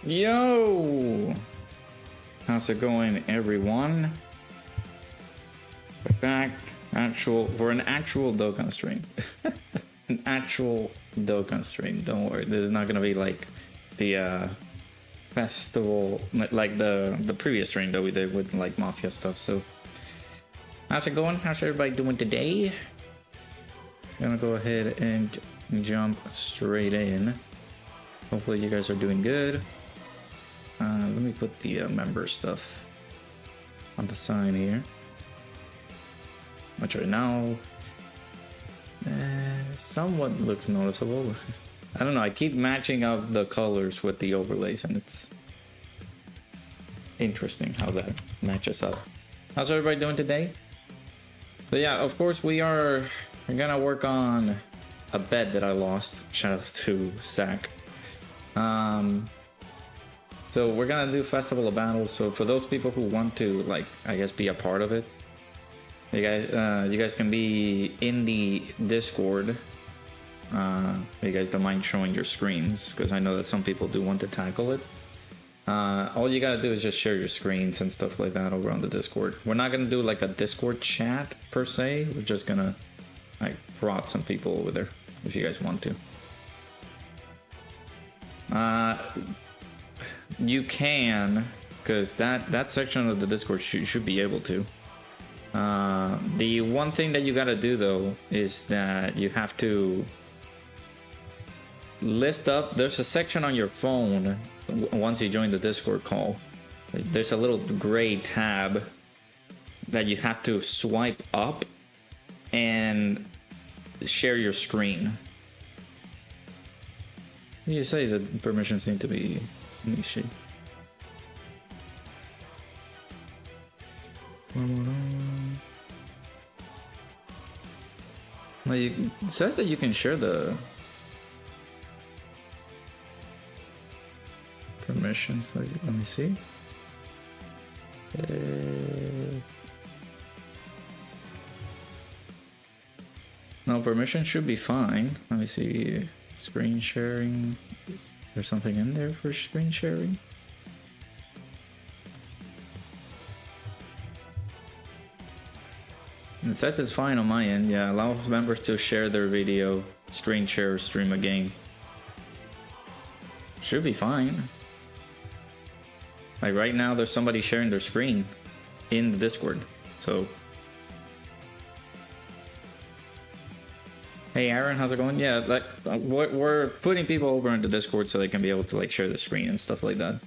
Yo! How's it going, everyone? We're back for an actual Dokkan stream. An actual Dokkan stream. Don't worry, this is not gonna be like the festival, like the previous stream that we did with like Mafia stuff. So, how's it going? How's everybody doing today? I'm gonna go ahead and jump straight in. Hopefully you guys are doing good. Let me put the member stuff on the side here. Which right now somewhat looks noticeable. I don't know, I keep matching up the colors with the overlays and it's interesting how that matches up. How's everybody doing today? But yeah, of course we're gonna work on a bet that I lost. Shoutouts to Zach. So we're gonna do Festival of Battles. So for those people who want to, like, I guess, be a part of it, you guys can be in the Discord. You guys don't mind showing your screens, because I know that some people do want to tackle it. All you gotta do is just share your screens and stuff like that over on the Discord. We're not gonna do like a Discord chat per se. We're just gonna like prop some people over there if you guys want to. You can, because that section of the Discord should be able to. The one thing that you gotta do though is that you have to lift up. There's a section on your phone once you join the Discord call. There's a little gray tab that you have to swipe up and share your screen. You say the permissions need to be niche. Well, it says that you can share the permissions. Let me see. No, permissions should be fine. Let me see. Screen sharing. Is there something in there for screen sharing? It says it's fine on my end. Yeah, allow members to share their video, screen share, or stream a game. Should be fine. Like right now, there's somebody sharing their screen in the Discord. So, hey Aaron, how's it going? Yeah, like we're putting people over into Discord so they can be able to like share the screen and stuff like that.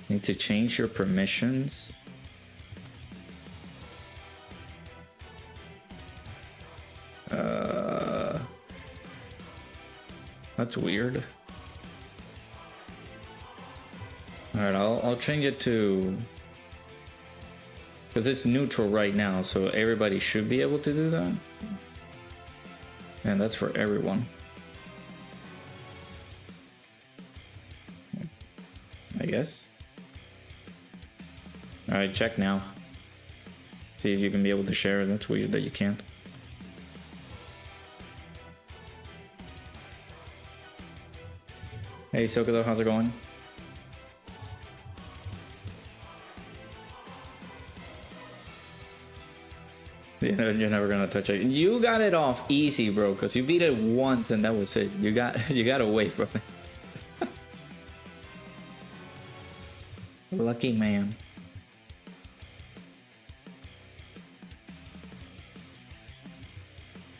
Need to change your permissions. That's weird. Alright, I'll change it to, because it's neutral right now, so everybody should be able to do that. And that's for everyone. I guess. Alright, check now. See if you can be able to share. That's weird that you can't. Hey Sokado, how's it going? You're never gonna touch it. You got it off easy, bro, because you beat it once and that was it. You got away from it. Lucky man.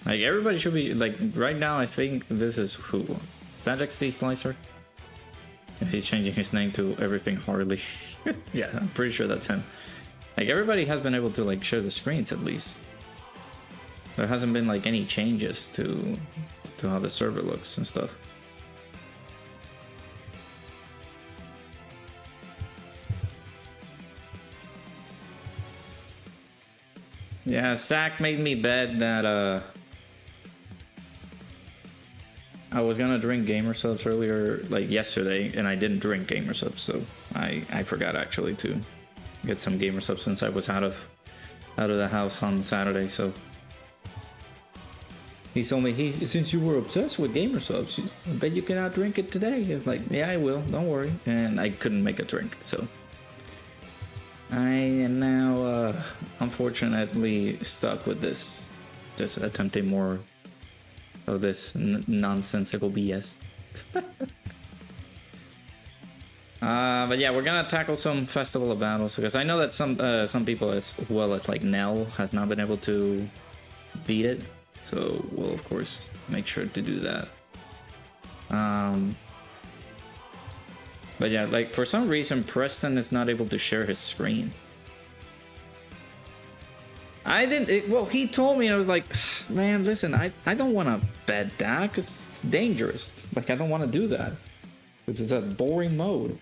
Like everybody should be like right now. I think this is who? Is that XD Slicer? He's changing his name to Everything Harley. Yeah, I'm pretty sure that's him. Like everybody has been able to like share the screens at least. There hasn't been like any changes to how the server looks and stuff. Yeah, Zach made me bet that I was gonna drink gamer subs earlier, like yesterday, and I didn't drink gamer subs, so I forgot actually to get some gamer subs since I was out of the house on Saturday. So He told me, since you were obsessed with gamer subs, I bet you cannot drink it today. He's like, yeah, I will, don't worry. And I couldn't make a drink, so. I am now, unfortunately, stuck with this. Just attempting more of this nonsensical BS. But yeah, we're gonna tackle some Festival of Battles, because I know that some people, as well as like Nell, has not been able to beat it. So we'll of course make sure to do that. But yeah, like for some reason Preston is not able to share his screen. Well, he told me, and I was like, man, listen, I don't want to bet that because it's dangerous. Like, I don't want to do that. It's a boring mode.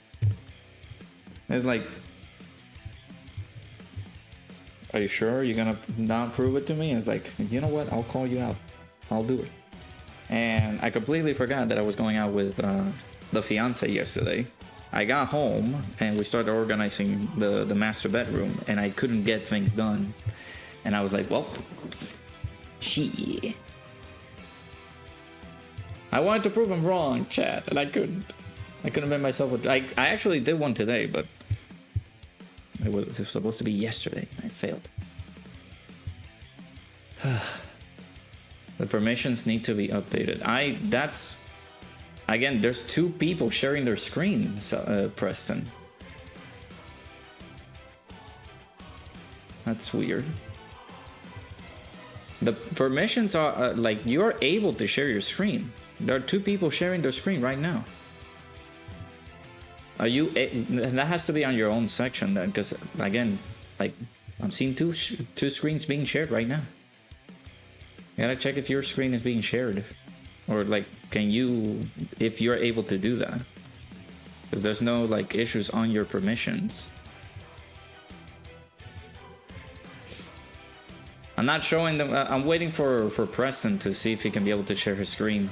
It's like, are you sure you're gonna not prove it to me? And it's like, you know what? I'll call you out. I'll do it. And I completely forgot that I was going out with the fiance yesterday. I got home and we started organizing the master bedroom, and I couldn't get things done. And I was like, well, shit. I wanted to prove him wrong, chat, and I couldn't. I couldn't make myself. I actually did one today, but it was supposed to be yesterday. I failed. The permissions need to be updated. That's again. There's two people sharing their screen, Preston. That's weird. The permissions are like you're able to share your screen. There are two people sharing their screen right now. Are you? That has to be on your own section then, because again, like I'm seeing two screens being shared right now. You gotta check if your screen is being shared, or like, can you, if you're able to do that, because there's no like issues on your permissions. I'm not showing them. I'm waiting for Preston to see if he can be able to share his screen.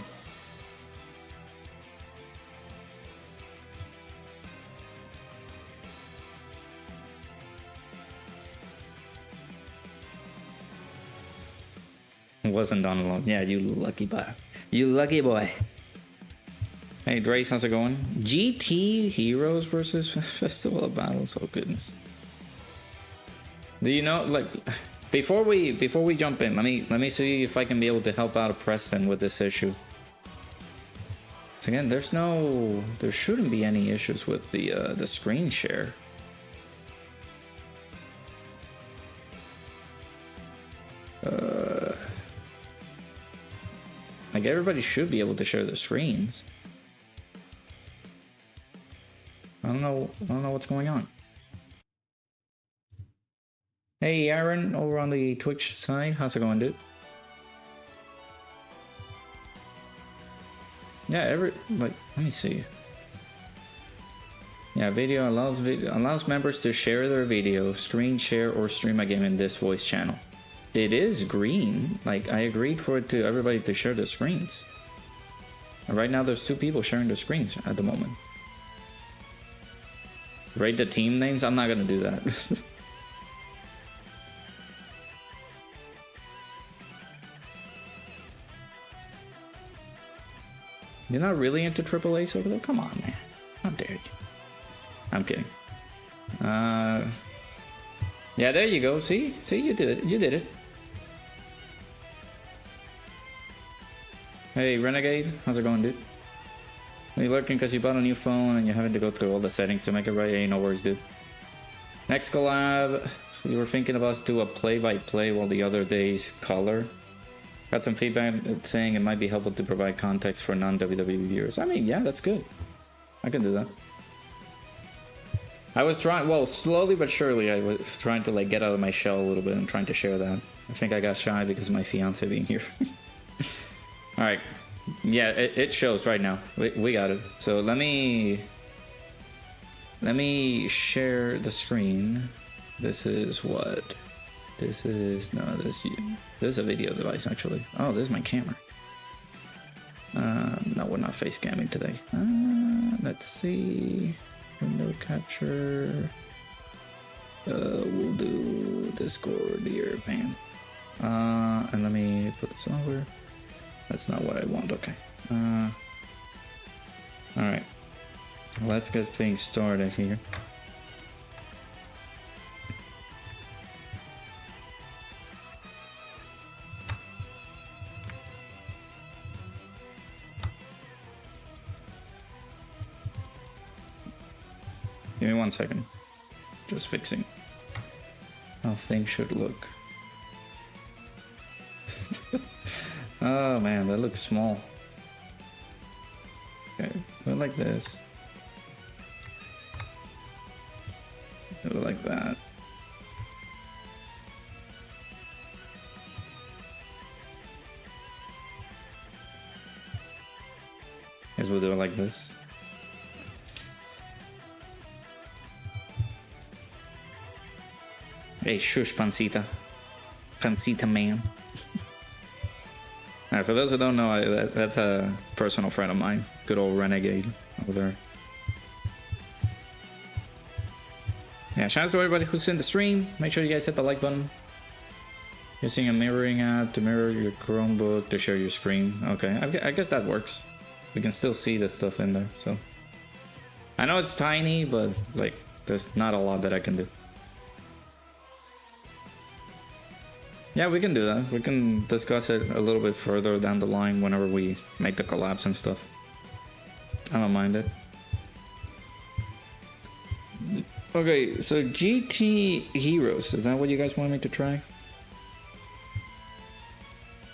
Wasn't done alone. Yeah, you lucky boy. You lucky boy. Hey, Drace, how's it going? GT Heroes versus Festival of Battles. Oh goodness. Do you know, like, before we jump in, let me see if I can be able to help out Preston with this issue. So again, there shouldn't be any issues with the screen share. Like, everybody should be able to share their screens. I don't know what's going on. Hey Aaron, over on the Twitch side, how's it going, dude? Yeah, let me see. Yeah, video allows members to share their video, screen share, or stream a game in this voice channel. It is green. Like, I agreed for it to everybody to share their screens. And right now there's two people sharing their screens at the moment. Rate the team names? I'm not gonna do that. You're not really into Triple Ace over there? Come on, man. How dare you? I'm kidding. Yeah, there you go. See, you did it. You did it. Hey, Renegade, how's it going, dude? Are you lurking because you bought a new phone and you're having to go through all the settings to make it right? Hey, no worries, dude. Next collab, we were thinking about us do a play-by-play while the other days color. Got some feedback saying it might be helpful to provide context for non-WWE viewers. I mean, yeah, that's good. I can do that. I was trying, well, slowly but surely, I was trying to like get out of my shell a little bit and trying to share that. I think I got shy because of my fiance being here. All right, yeah, it shows right now. We got it. So let me share the screen. This is what? This is this is a video device actually. Oh, this is my camera. No, we're not face camming today. Let's see. Window capture. We'll do Discord here, bam. And let me put this over. That's not what I want. Okay. Alright. Let's get things started here. Give me 1 second. Just fixing how things should look. Oh man, that looks small. Okay, do it like this. Do it like that. Guess we'll do it like this. Hey, shush, Pancita. Pancita man. Alright, for those who don't know, that's a personal friend of mine. Good old Renegade over there. Yeah, shout out to everybody who's in the stream. Make sure you guys hit the like button. Using a mirroring app to mirror your Chromebook to share your screen. Okay, I guess that works. We can still see the stuff in there, so. I know it's tiny, but like, there's not a lot that I can do. Yeah, we can do that. We can discuss it a little bit further down the line whenever we make the collabs and stuff. I don't mind it. Okay, so GT Heroes, is that what you guys want me to try?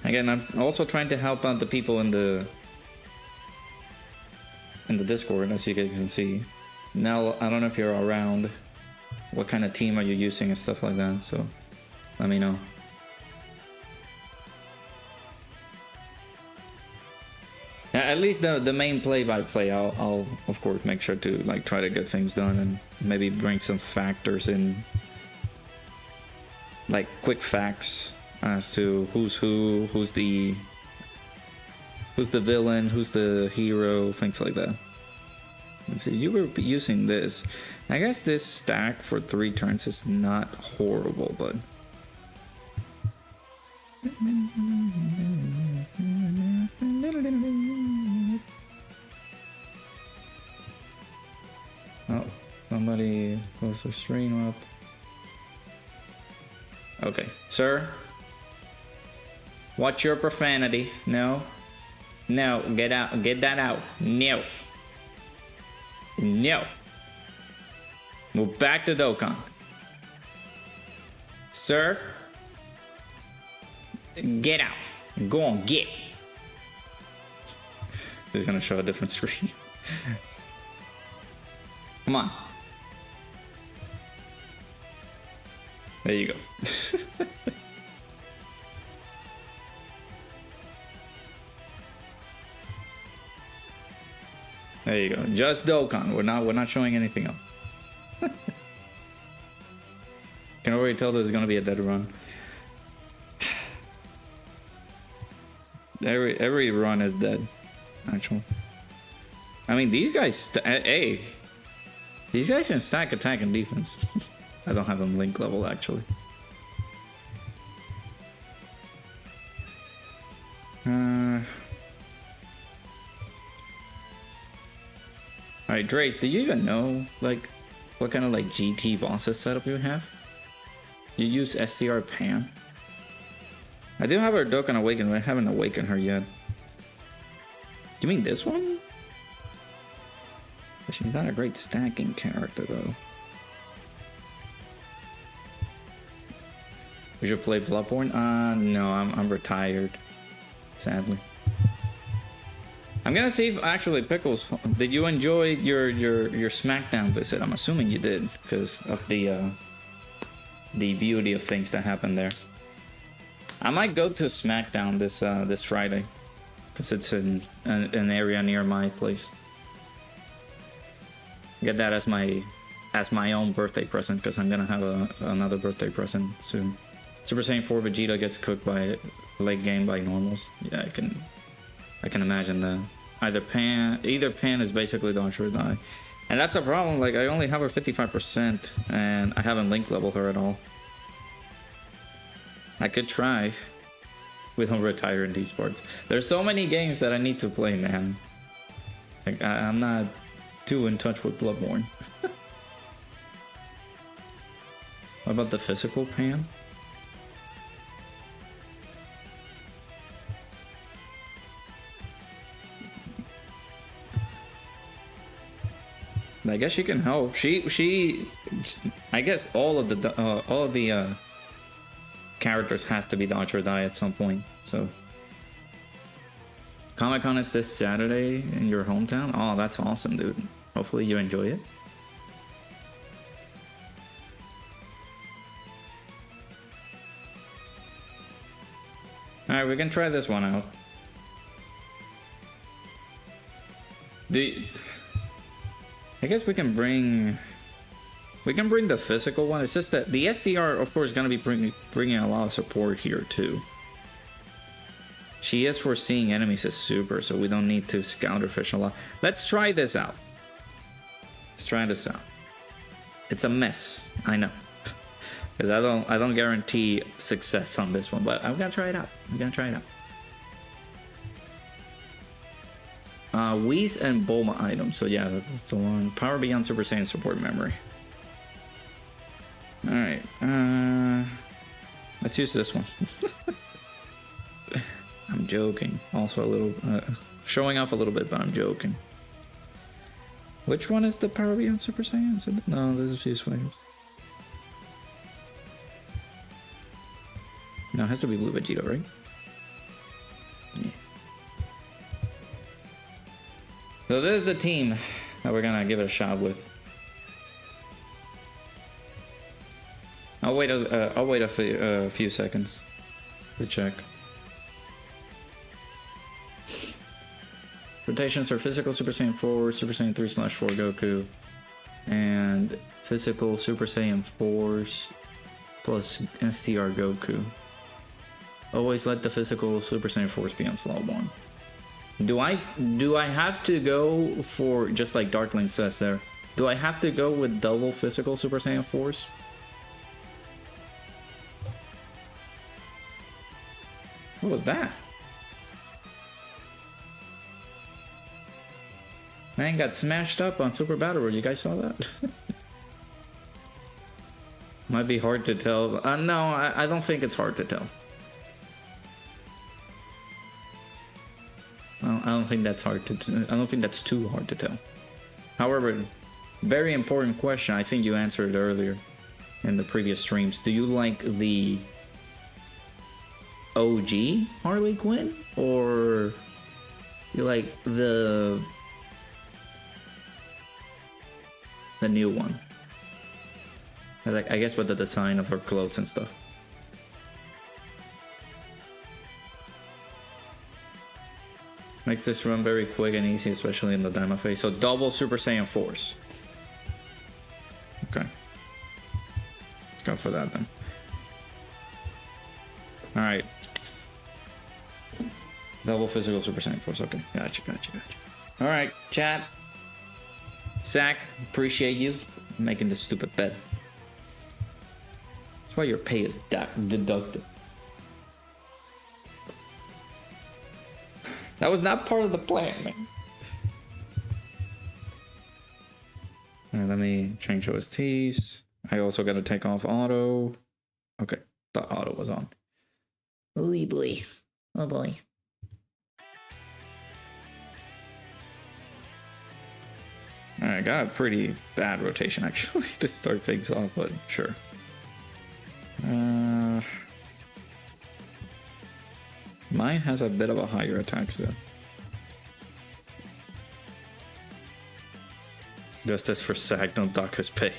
Again, I'm also trying to help out the people in the Discord, as you guys can see. Now, I don't know if you're around. What kind of team are you using and stuff like that, so let me know. At least the main play-by-play, I'll of course make sure to like try to get things done and maybe bring some factors in, like quick facts as to who's who, who's the villain, who's the hero, things like that. Let's see, you were using this. I guess this stack for 3 turns is not horrible, but. Oh, somebody close their stream up. Okay, sir. Watch your profanity. No. No, get out. Get that out. No. No. Move back to Dokkan. Sir. Get out. Go on, get. He's gonna show a different screen. Come on. There you go. There you go. Just Dokkan. We're not showing anything else. Can already tell there's gonna be a dead run. Every run is dead. Actually. I mean, these guys. Hey. These guys can stack attack and defense. I don't have them link level actually. Alright, Drace, do you even know like what kind of like GT bosses setup you have? You use STR Pan? I do have her Dokkan Awaken, but I haven't awakened her yet. You mean this one? She's not a great stacking character though. We should play Bloodborne? No, I'm retired. Sadly. I'm gonna see if actually Pickles, did you enjoy your SmackDown visit? I'm assuming you did, because of the beauty of things that happened there. I might go to SmackDown this Friday, because it's in an area near my place. Get that as my own birthday present, because I'm gonna have another birthday present soon. Super Saiyan 4 Vegeta gets cooked by late game by normals. Yeah, I can imagine that. Either Pan is basically the Archer die. And that's a problem, like I only have her 55% and I haven't link leveled her at all. I could try. we don't retire in these sports. There's so many games that I need to play, man. Like, I'm not too in touch with Bloodborne. What about the physical pan? I guess she can help. I guess all of the characters has to be dodge or die at some point. So Comic-Con is this Saturday in your hometown. Oh, that's awesome, dude. Hopefully you enjoy it. All right, we can try this one out. I guess we can bring the physical one. It's just that the SDR, of course, is going to be bringing a lot of support here too. She is foreseeing enemies as super, so we don't need to scout or fish a lot. Let's try this out. Let's try this out. It's a mess, I know, because I don't guarantee success on this one, but I'm gonna try it out. Whis and Bulma items. So yeah, that's the one. Power Beyond Super Saiyan support memory. Alright. Let's use this one. I'm joking. Also a little showing off a little bit, but I'm joking. Which one is the Power Beyond Super Saiyan? No, this is Fuse Flames. No, it has to be Blue Vegeta, right? Yeah. So this is the team that we're gonna give it a shot with. I'll wait a few seconds to check. Rotations are physical Super Saiyan 4, Super Saiyan 3/4 Goku, and physical Super Saiyan 4s plus STR Goku. Always let the physical Super Saiyan 4s be on slot 1. Do I have to go for, just like Darkling says there, do I have to go with double physical Super Saiyan 4s? What was that? Man got smashed up on Super Battle Road. You guys saw that? Might be hard to tell. No, I don't think it's hard to tell. I don't think that's hard to. I don't think that's too hard to tell. However, very important question. I think you answered earlier in the previous streams. Do you like the OG Harley Quinn, or you like the new one? I guess with the design of her clothes and stuff. Makes this run very quick and easy, especially in the Daima phase. So double Super Saiyan 4s. Okay. Let's go for that then. Alright. Double physical Super Saiyan 4s. Okay. Gotcha. Alright, chat. Zach, appreciate you making this stupid bet. That's why your pay is deducted. That was not part of the plan, man. Alright, let me change OSTs. I also gotta take off auto. Okay, thought auto was on. Oh boy. Oh boy. Alright, got a pretty bad rotation actually to start things off, but sure. Mine has a bit of a higher attack still. Justice for Sag, don't dock his pay.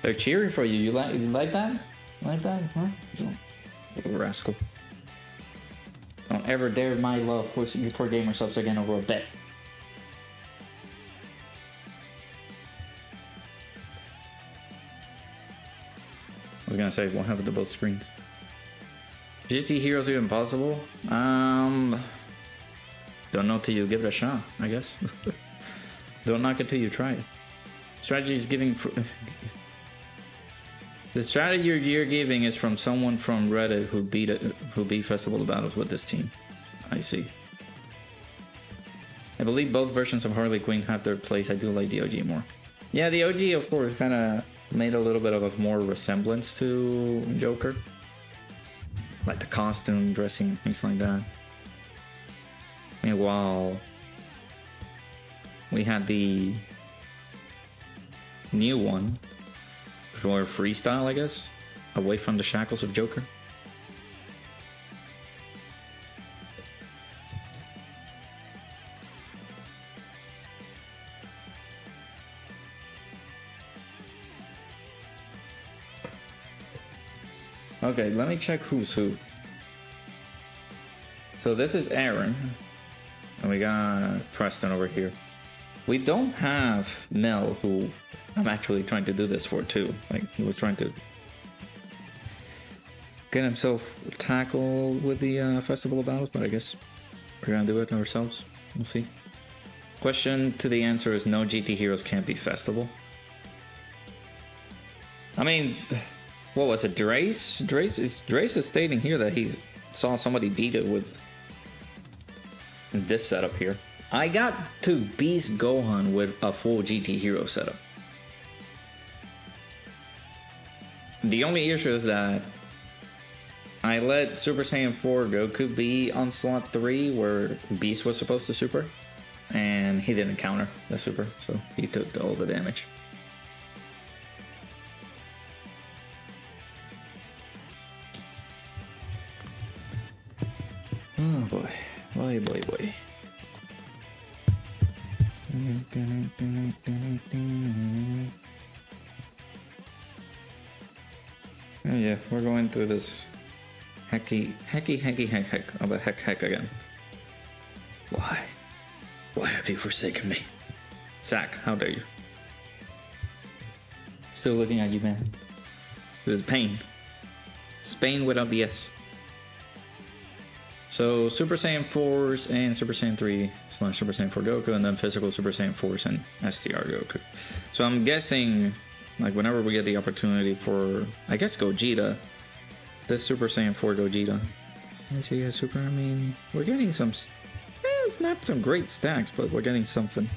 They're cheering for you. You like that? Like that? Huh? Little rascal. Don't ever dare my love for gamer subs again over a bet. I was gonna say, what happened to both screens? GST Heroes even possible? Don't know till you give it a shot, I guess. Don't knock it till you try it. Strategy is giving The strategy you're giving is from someone from Reddit who beat Festival of Battles with this team. I see. I believe both versions of Harley Quinn have their place. I do like the OG more. Yeah, the OG, of course, kind of made a little bit of a more resemblance to Joker. Like the costume, dressing, things like that. Meanwhile, we had the new one, or freestyle, I guess, away from the shackles of Joker. Okay, let me check who's who. So this is Aaron, and we got Preston over here. We don't have Nell, who I'm actually trying to do this for too. Like, he was trying to get himself tackled with the Festival of Battles, but I guess we're gonna do it ourselves. We'll see. Question to the answer is no, GT Heroes can't be Festival. I mean, what was it, Drace? Drace is stating here that he saw somebody beat it with this setup here. I got to Beast Gohan with a full GT Hero setup. The only issue is that I let Super Saiyan 4 Goku be on slot 3 where Beast was supposed to super, and he didn't counter the super, so he took all the damage. Oh boy, boy, boy, boy. Oh yeah, we're going through this heck of a heck again. Why? Why have you forsaken me? Zack, how dare you? Still looking at you, man. This is pain. It's pain without the S. So Super Saiyan 4s and Super Saiyan 3 / Super Saiyan 4 Goku, and then physical Super Saiyan 4s and STR Goku. So I'm guessing, like, whenever we get the opportunity for, I guess, Gogeta, this Super Saiyan 4 Gogeta. Actually, yeah, Super, I mean, we're getting some, it's not some great stacks, but we're getting something.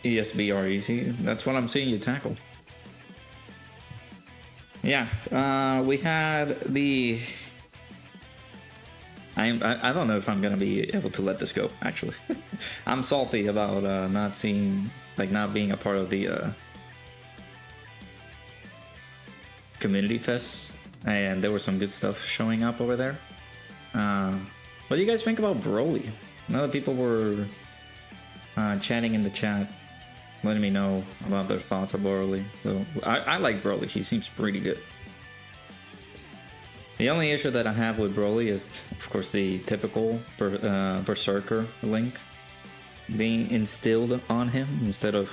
ESBR easy, that's what I'm seeing you tackle. Yeah, we had the... I don't know if I'm gonna be able to let this go, actually. I'm salty about not seeing, like, not being a part of the community fest, and there was some good stuff showing up over there. What do you guys think about Broly? I know that people were chatting in the chat, letting me know about their thoughts of Broly. So I like Broly. He seems pretty good. The only issue that I have with Broly is, of course, the typical Berserker link being instilled on him instead of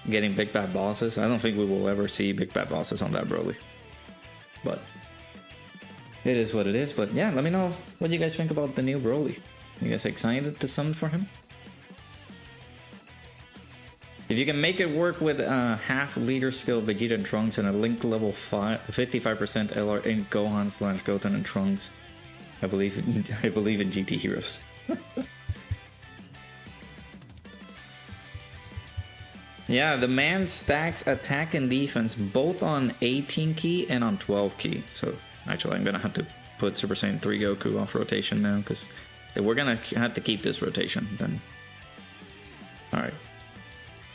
getting big bad bosses. I don't think we will ever see big bad bosses on that Broly. But it is what it is. But yeah, let me know what you guys think about the new Broly. You guys excited to summon for him? If you can make it work with half leader skill Vegeta and Trunks and a link level 55% LR in Gohan / Goten and Trunks, I believe in GT Heroes. Yeah, the man stacks attack and defense both on 18 key and on 12 key. So actually, I'm gonna have to put Super Saiyan 3 Goku off rotation now, because if we're gonna have to keep this rotation, then all right.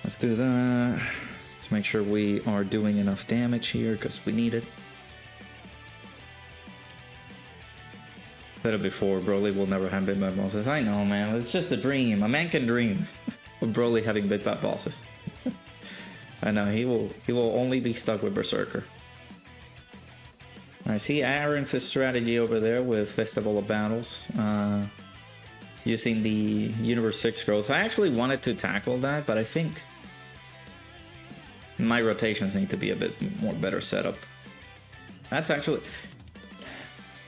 Let's do that. Let's make sure we are doing enough damage here, because we need it. Said it before, Broly will never have big bad bosses. I know, man. It's just a dream. A man can dream of Broly having big bad bosses. I know, he will only be stuck with Berserker. I see Aaron's strategy over there with Festival of Battles. Using the Universe 6 scrolls. I actually wanted to tackle that, but I think my rotations need to be a bit more better setup. That's actually...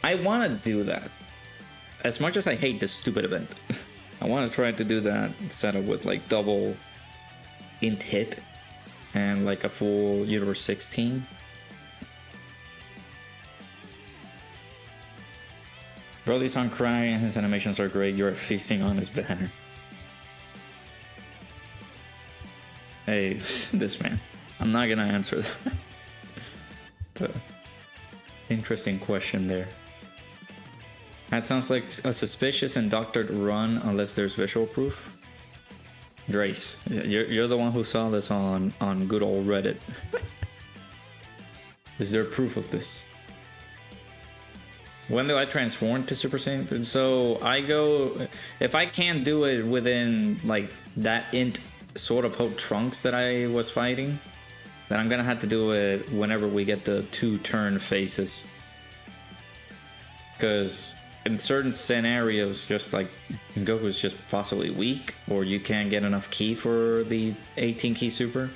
I want to do that. As much as I hate this stupid event. I want to try to do that setup with like double int hit and like a full universe 16. Broly's on cry and his animations are great. You're feasting on his banner. Hey, this man. I'm not gonna answer that. It's an interesting question there. That sounds like a suspicious and doctored run unless there's visual proof. Drace, you're the one who saw this on good old Reddit. Is there proof of this? When do I transform to Super Saiyan? So I go, if I can't do it within like that int Sword of Hope Trunks that I was fighting, then I'm gonna have to do it whenever we get the 2 turn phases. Because in certain scenarios, just like Goku's just possibly weak, or you can't get enough ki for the 18 ki super,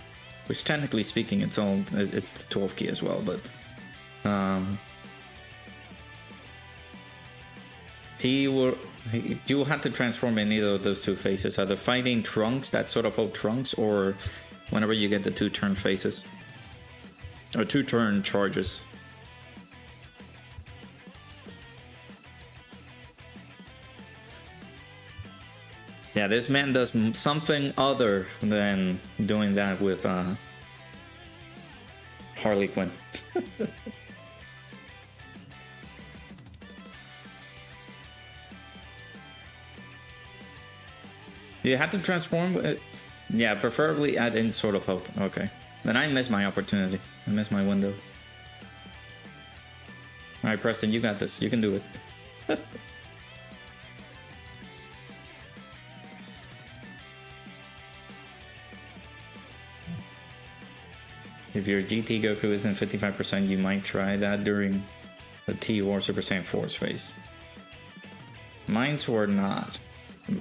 which technically speaking, it's the 12 ki as well, but you will have to transform in either of those 2 phases, either fighting Trunks, that Sort of Hope Trunks, or whenever you get the 2 turn phases or 2 turn charges. Yeah, this man does something other than doing that with Harley Quinn. You have to transform it. Yeah, preferably add in Sort of Hope. Okay. Then I missed my opportunity. I missed my window. Alright, Preston, you got this. You can do it. If your GT Goku isn't 55%, you might try that during the T or Super Saiyan 4's phase. Mine's were not.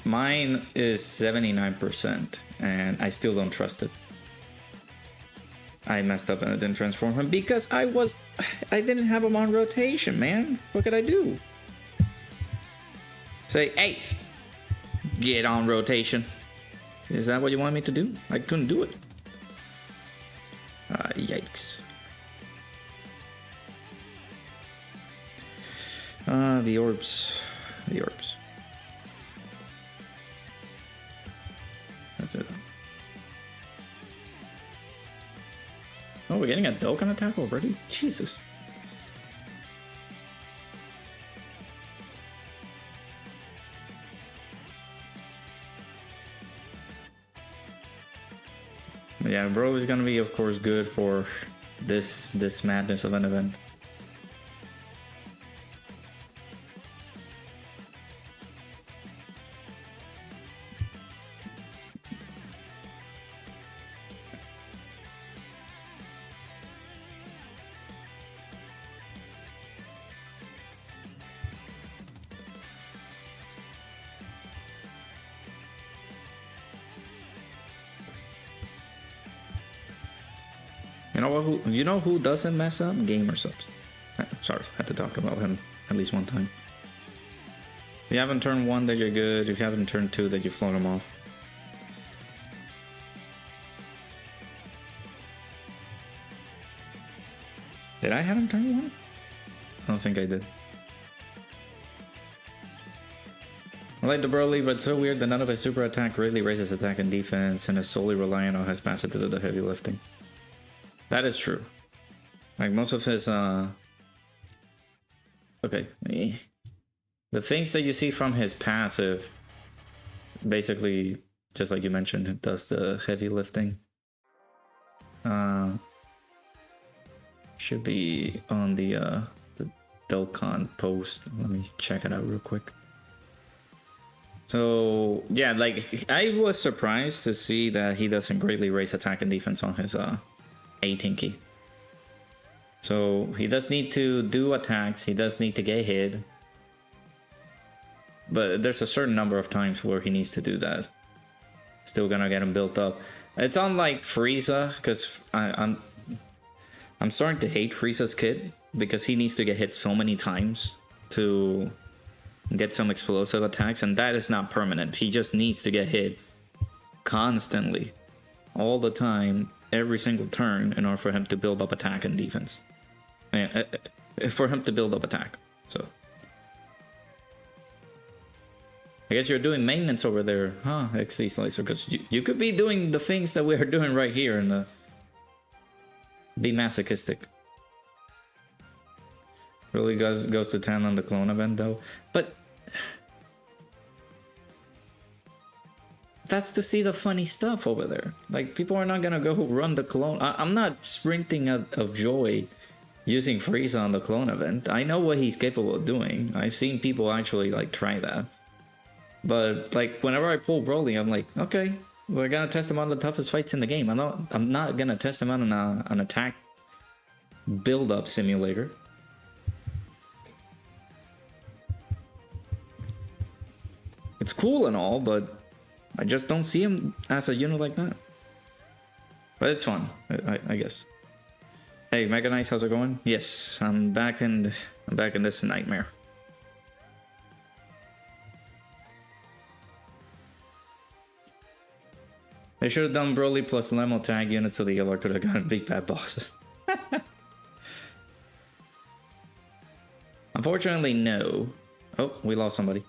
Mine is 79%, and I still don't trust it. I messed up and I didn't transform him because I didn't have him on rotation, man. What could I do? Say, hey, get on rotation. Is that what you want me to do? I couldn't do it. Yikes. The orbs. The orbs. That's it. Oh, we're getting a Dokkan attack already? Jesus. Yeah, bro is gonna be, of course, good for this madness of an event. You know who doesn't mess up? gsupps. Sorry, I had to talk about him at least one time. If you haven't turned 1, that you're good. If you haven't turned 2, that you've flown him off. Did I have him turn 1? I don't think I did. I like the Broly, but it's so weird that none of his super attack really raises attack and defense and is solely reliant on his passive to do the heavy lifting. That is true. Like most of his okay. The things that you see from his passive, basically, just like you mentioned, it does the heavy lifting. Should be on the Dokkan post. Let me check it out real quick. So yeah, like I was surprised to see that he doesn't greatly raise attack and defense on his 18 ki. So he does need to do attacks, he does need to get hit, but there's a certain number of times where he needs to do that. Still gonna get him built up. It's unlike Frieza, because I'm starting to hate Frieza's kit because he needs to get hit so many times to get some explosive attacks, and that is not permanent. He just needs to get hit constantly, all the time, every single turn, in order for him to build up attack and defense. For him to build up attack. So I guess you're doing maintenance over there, huh, XD Slicer? Because you could be doing the things that we are doing right here and be masochistic. Really goes to 10 on the clone event though, but that's to see the funny stuff over there. Like, people are not gonna go run the clone. I'm not sprinting out of joy using Frieza on the clone event. I know what he's capable of doing. I've seen people actually like try that. But like, whenever I pull Broly, I'm like, okay, we're gonna test him on the toughest fights in the game. I'm not gonna test him on an attack build-up simulator. It's cool and all, but I just don't see him as a unit like that. But it's fun, I guess. Hey, Mega Nice, how's it going? Yes, I'm back in this nightmare. They should have done Broly plus Lemo tag units so the yellow could have gotten big bad bosses. Unfortunately, no. Oh, we lost somebody.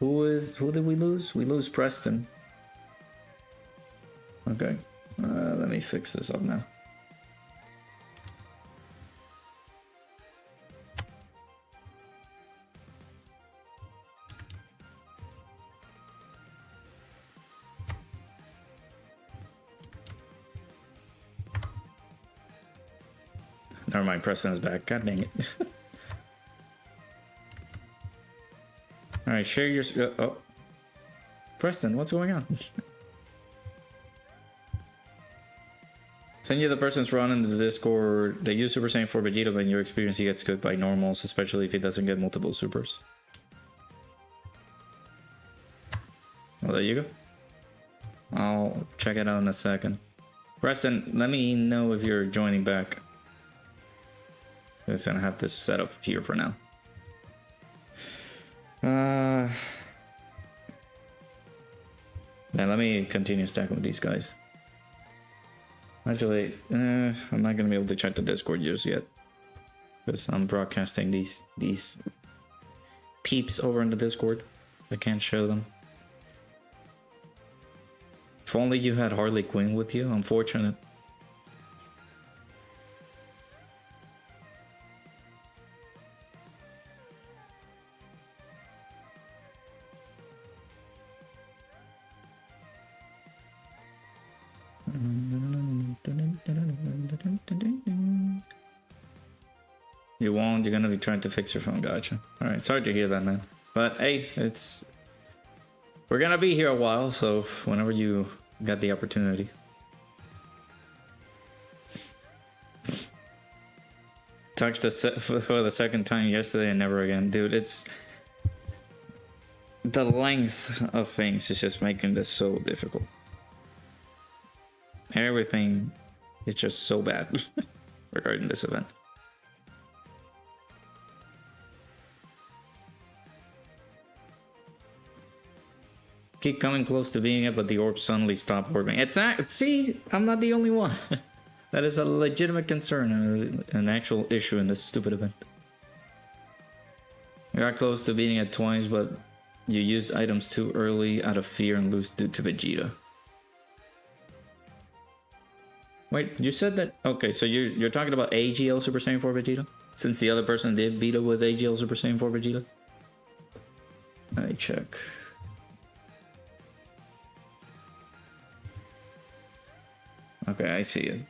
Who did we lose? We lose Preston. Okay. Let me fix this up now. Never mind, Preston is back. God dang it. Alright, share your... oh. Preston, what's going on? Send you the person's run into the Discord. They use Super Saiyan 4 Vegeta, but in your experience he gets cooked by normals, especially if he doesn't get multiple supers. Well, there you go. I'll check it out in a second. Preston, let me know if you're joining back. I'm just gonna have this set up here for now. Now let me continue stacking with these guys. Actually, I'm not gonna be able to check the Discord just yet, because I'm broadcasting these peeps over in the Discord. I can't show them. If only you had Harley Quinn with you. Unfortunate. You won't, you're gonna be trying to fix your phone, gotcha. Alright, sorry to hear that, man. But hey, we're gonna be here a while, so whenever you got the opportunity. Touched for the second time yesterday and never again. Dude, it's... the length of things is just making this so difficult. Everything is just so bad regarding this event. Keep coming close to being it, but the orb suddenly stopped orbing. It's not, see, I'm not the only one. That is a legitimate concern, an actual issue in this stupid event. You got close to beating it twice, but you used items too early out of fear and lose due to Vegeta. Wait, you said that? Okay, so you're talking about AGL Super Saiyan 4 Vegeta? Since the other person did beat it with AGL Super Saiyan 4 Vegeta? Let me check. Okay, I see it.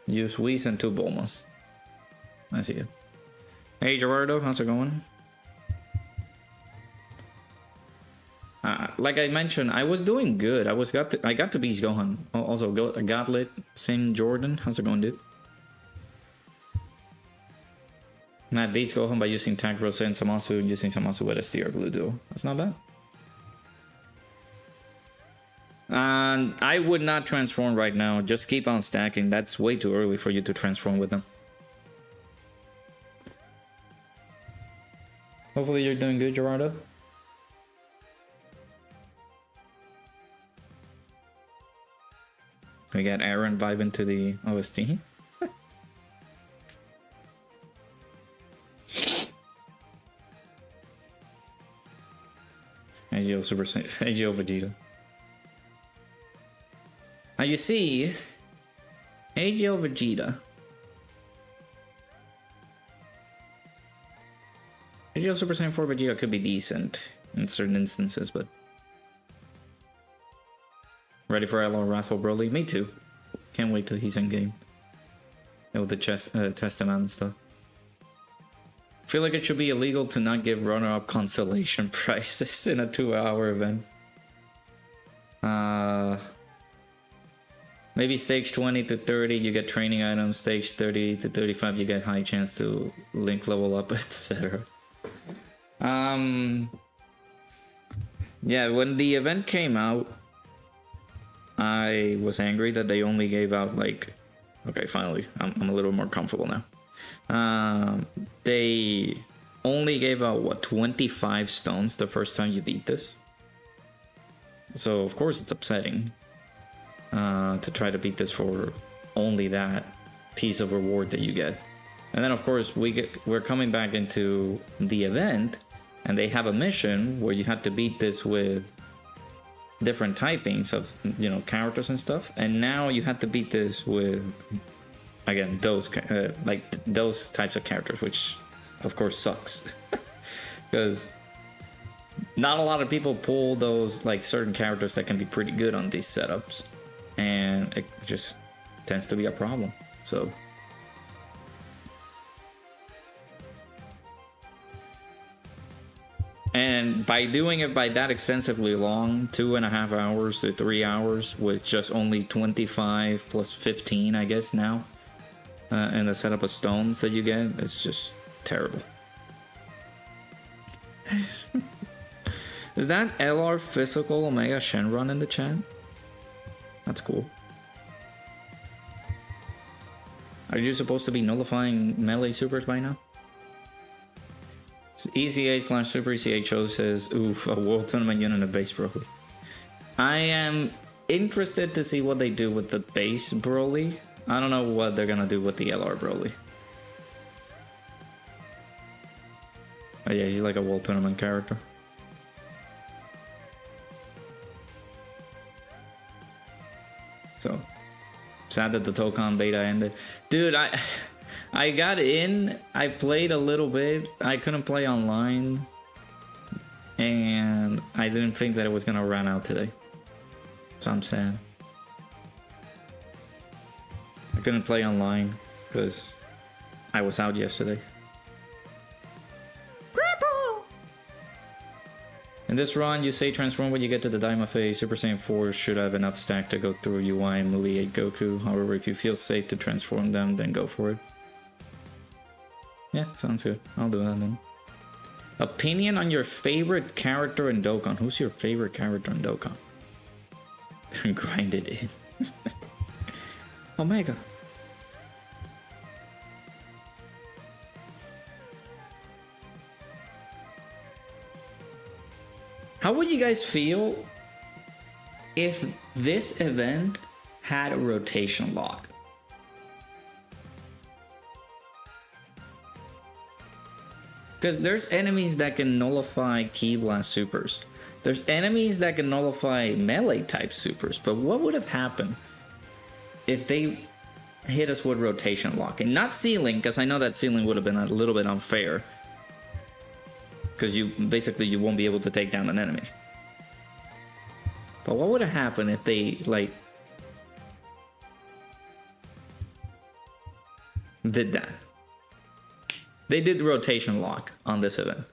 Use Whis and 2 Bulmas. I see it. Hey Gerardo, how's it going? Like I mentioned, I was doing good. I got to beat Gohan. Also, Gauntlet, St. Jordan. How's it going, dude? Matt beats Gohan by using Tank Rosa and Samasu, using Samasu with SDR Glue Duo. That's not bad. I would not transform right now. Just keep on stacking. That's way too early for you to transform with them. Hopefully you're doing good, Gerardo. We got Aaron vibing to the OST. AGO Super Saiyan, AGO Vegeta. Now you see, AGO Vegeta. AGO Super Saiyan 4 Vegeta could be decent in certain instances, but... Ready for LR Wrathful Broly? Me too. Can't wait till he's in game. Able to test him out and stuff. I feel like it should be illegal to not give runner-up consolation prizes in a 2-hour event. Maybe stage 20 to 30 you get training items, stage 30 to 35 you get high chance to link level up, etc. Yeah, when the event came out, I was angry that they only gave out like... Okay, finally, I'm a little more comfortable now. They only gave out, what, 25 stones the first time you beat this? So, of course, it's upsetting to try to beat this for only that piece of reward that you get. And then, of course, we're coming back into the event, and they have a mission where you have to beat this with different typings of, you know, characters and stuff, and now you have to beat this with, again, those like those types of characters, which of course sucks because not a lot of people pull those like certain characters that can be pretty good on these setups, and it just tends to be a problem. So and by doing it by that extensively long, 2.5 hours to 3 hours, with just only 25 plus 15, I guess now, and the setup of stones that you get, it's just terrible. Is that LR Physical Omega Shenron in the chat? That's cool. Are you supposed to be nullifying melee supers by now? ECA/Super ECHO says, oof, a World Tournament unit of base Broly. I am interested to see what they do with the base Broly. I don't know what they're gonna do with the LR Broly. Oh yeah, he's like a World Tournament character. So, sad that the Dokkan beta ended. Dude, I got in, I played a little bit, I couldn't play online, and I didn't think that it was gonna run out today. So I'm sad. I couldn't play online because I was out yesterday. In this run, you say transform when you get to the Daima phase. Super Saiyan 4 should have enough stack to go through UI and humiliate Goku. However, if you feel safe to transform them, then go for it. Yeah, sounds good. I'll do that then. Opinion on your favorite character in Dokkan. Who's your favorite character in Dokkan? Grind it in. Omega. How would you guys feel if this event had a rotation lock? Because there's enemies that can nullify Ki Blast supers. There's enemies that can nullify melee type supers. But what would have happened if they hit us with rotation lock? And not ceiling, because I know that ceiling would have been a little bit unfair. Because you won't be able to take down an enemy. But what would have happened if they, like, did that? They did rotation lock on this event.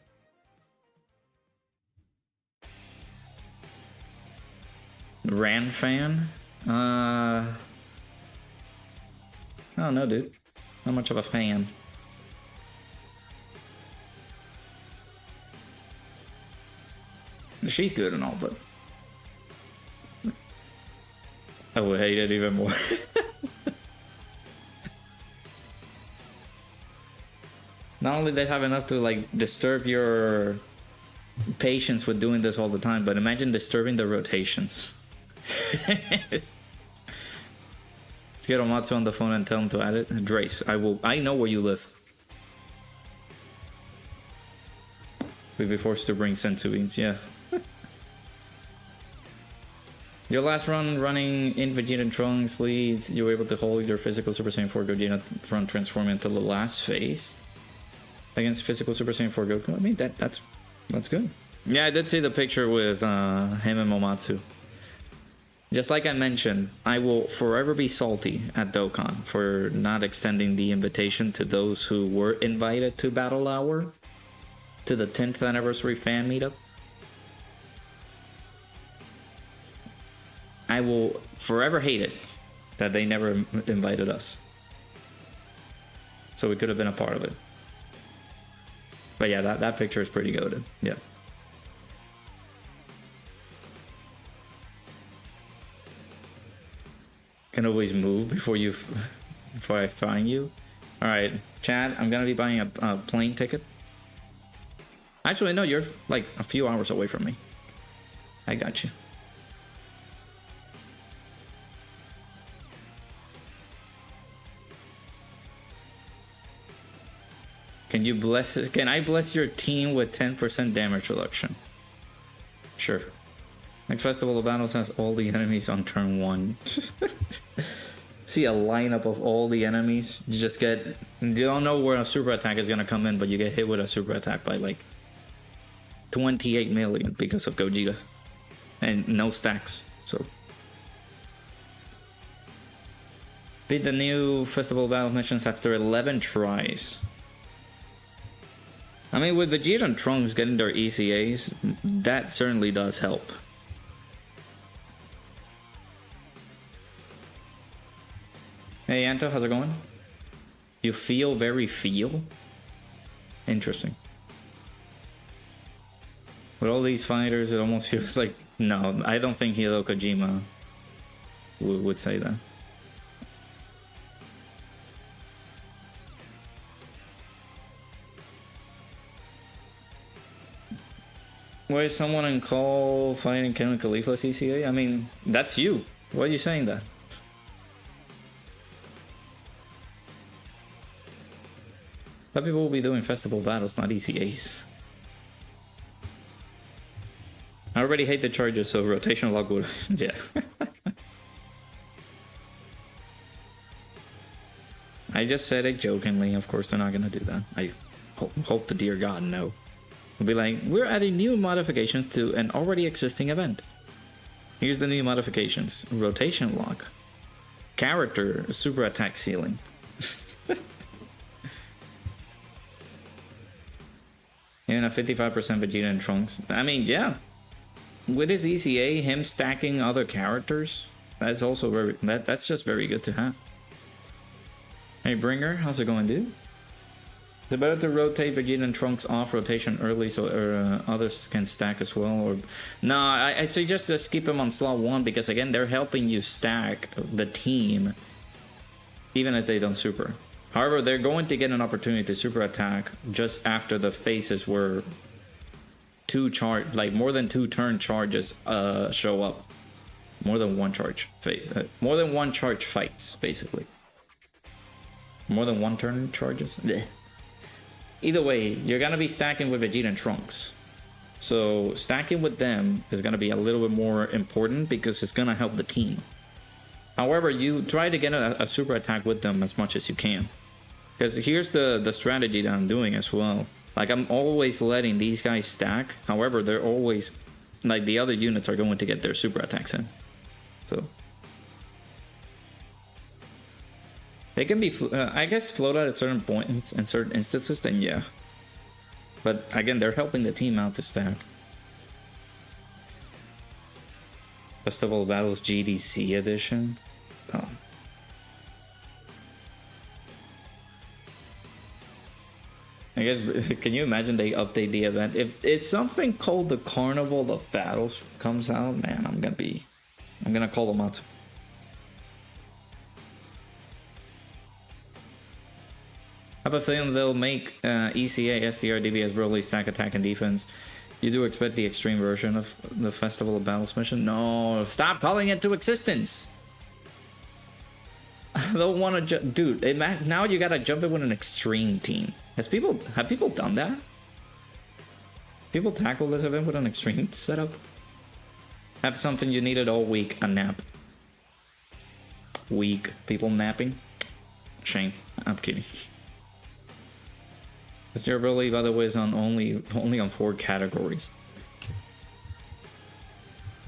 Ran fan? I don't know, dude. Not much of a fan. She's good and all, but would hate it even more. Not only they have enough to like disturb your patience with doing this all the time, but imagine disturbing the rotations. Let's get Omatsu on the phone and tell him to add it. Drace, I know where you live. We'd be forced to bring Senzu beans, yeah. Your last run running in Vegeta and Trunks leads, you were able to hold your physical Super Saiyan 4 Gogeta from transforming until the last phase against physical Super Saiyan 4 Goku. I mean, that's good. Yeah, I did see the picture with him and Momatsu. Just like I mentioned, I will forever be salty at Dokkan for not extending the invitation to those who were invited to Battle Hour, to the 10th anniversary fan meetup. I will forever hate it that they never invited us. So we could have been a part of it. But yeah, that picture is pretty goated. Yeah. Can always move before I find you. All right, Chad, I'm gonna be buying a plane ticket. Actually, no, you're like a few hours away from me. I got you. Can I bless your team with 10% damage reduction? Sure. Next Festival of Battles has all the enemies on turn 1. See a lineup of all the enemies. You don't know where a super attack is gonna come in, but you get hit with a super attack by like 28 million because of Gogeta. And no stacks, so. Beat the new Festival of Battle missions after 11 tries. I mean, with Vegeta and Trunks getting their ECAs, that certainly does help. Hey Anto, how's it going? You feel very feel? Interesting. With all these fighters, it almost feels like... No, I don't think Hideo Kojima would say that. Why is someone in call fighting Ken Khalifa's ECA? I mean, that's you. Why are you saying that? But people will be doing festival battles, not ECAs. I already hate the charges, so rotation lock would... yeah. I just said it jokingly. Of course, they're not gonna do that. I hope to dear God, no. We'll be like, we're adding new modifications to an already existing event. Here's the new modifications. Rotation lock. Character super attack ceiling. Even a 55% Vegeta and Trunks. I mean, yeah. With his ECA, him stacking other characters, that's also very... That's just very good to have. Hey, Bringer, how's it going, dude? Is it better to rotate Vegeta and Trunks off rotation early so others can stack as well? Or no, I'd say just keep them on slot 1 because, again, they're helping you stack the team even if they don't super. However, they're going to get an opportunity to super attack just after the phases where more than 2 turn charges show up. More than one charge more than one charge fights, basically. More than 1 turn charges? Blech. Either way, you're gonna be stacking with Vegeta and Trunks. So stacking with them is gonna be a little bit more important because it's gonna help the team. However, you try to get a super attack with them as much as you can. Because here's the strategy that I'm doing as well. Like, I'm always letting these guys stack. However, they're always... Like, the other units are going to get their super attacks in. So... They can be, I guess, floated at certain points in certain instances, then yeah. But again, they're helping the team out to stack. Festival Battles GDC edition. Oh. I guess, can you imagine they update the event? If it's something called the Carnival of Battles comes out, man, I'm gonna call them out. have a feeling they'll make ECA, SDR, DBS, Broly, stack attack and defense. You do expect the extreme version of the Festival of Battles mission? No, stop calling it to existence. I don't want to dude, now you gotta jump in with an extreme team. Have people done that? People tackle this event with an extreme setup? Have something you needed all week, a nap. Weak people napping? Shame. I'm kidding. This durability, by the way, is on only on 4 categories.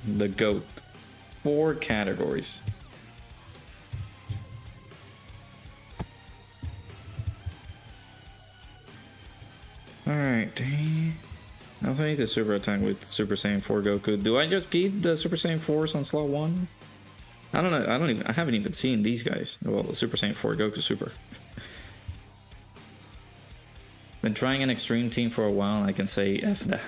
The GOAT. 4 categories. Alright. I need to super attack with Super Saiyan 4 Goku. Do I just keep the Super Saiyan 4s on slot 1? I don't know. I haven't even seen these guys. Well, the Super Saiyan 4 Goku Super. Been trying an extreme team for a while. I can say F that.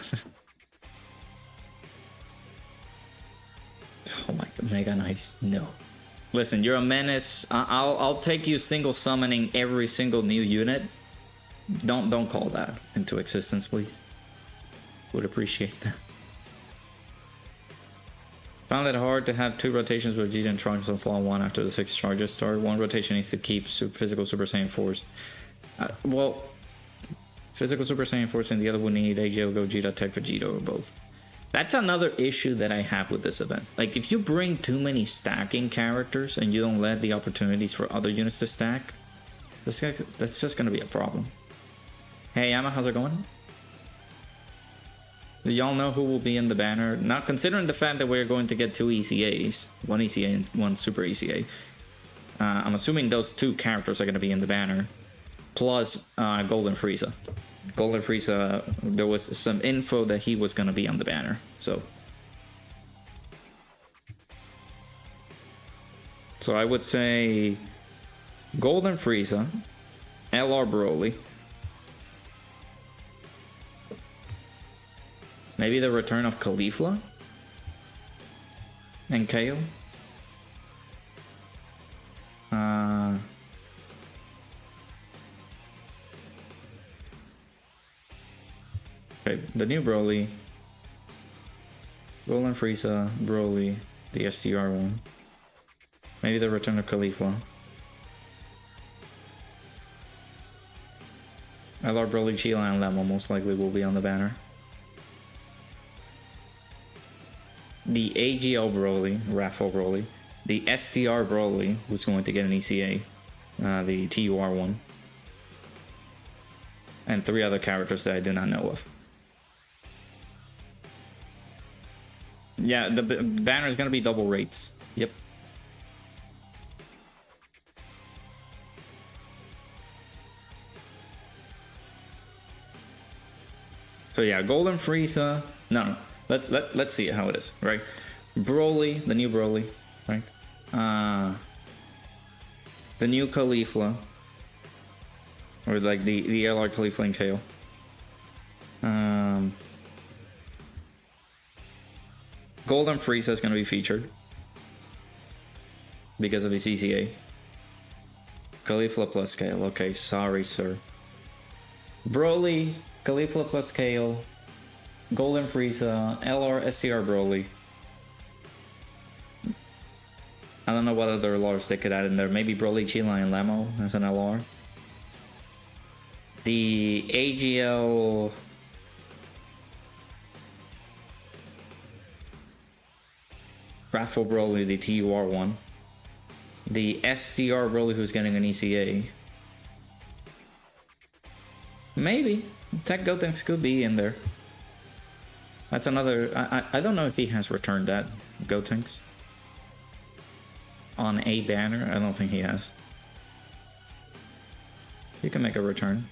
Oh my god, Mega Nice. No. Listen, you're a menace. I'll take you single summoning every single new unit. Don't call that into existence, please. Would appreciate that. Found it hard to have 2 rotations with Vegeta and Trunks on slot 1 after the 6 charges start. 1 rotation needs to keep physical Super Saiyan 4s. Well, physical Super Saiyan 4s and the other would need AGL, Gogeta, Tech Vegeta, or both. That's another issue that I have with this event. Like, if you bring too many stacking characters and you don't let the opportunities for other units to stack, that's just going to be a problem. Hey, Yama, how's it going? Do y'all know who will be in the banner? Not considering the fact that we're going to get 2 ECAs, 1 ECA and 1 Super ECA. I'm assuming those 2 characters are going to be in the banner, plus Golden Frieza. Golden Frieza, there was some info that he was going to be on the banner, so I would say Golden Frieza, LR Broly. Maybe the return of Caulifla and Kale. Okay, the new Broly, Golden Frieza, Broly, the STR one. Maybe the return of Caulifla. LR Broly, Chila, and Lemma most likely will be on the banner. The AGL Broly, Raffle Broly, the STR Broly, who's going to get an ECA, the TUR one, and 3 other characters that I do not know of. Yeah, the banner is going to be double rates. Yep. So yeah, Golden Frieza. No. Let's see how it is, right? Broly, the new Broly, right? The new Caulifla, or like the LR Caulifla and Kale. Golden Frieza is going to be featured because of his ECA. Caulifla plus Kale. Okay, sorry, sir. Broly, Caulifla plus Kale. Golden Frieza, LR, SCR Broly. I don't know what other LRs they could add in there. Maybe Broly, Chila, and Lemo as an LR. The AGL... Raffle Broly, the TUR one. The SCR Broly who's getting an ECA. Maybe. Tech Gotenks could be in there. That's another... I don't know if he has returned that Gotenks on a banner. I don't think he has. You can make a return.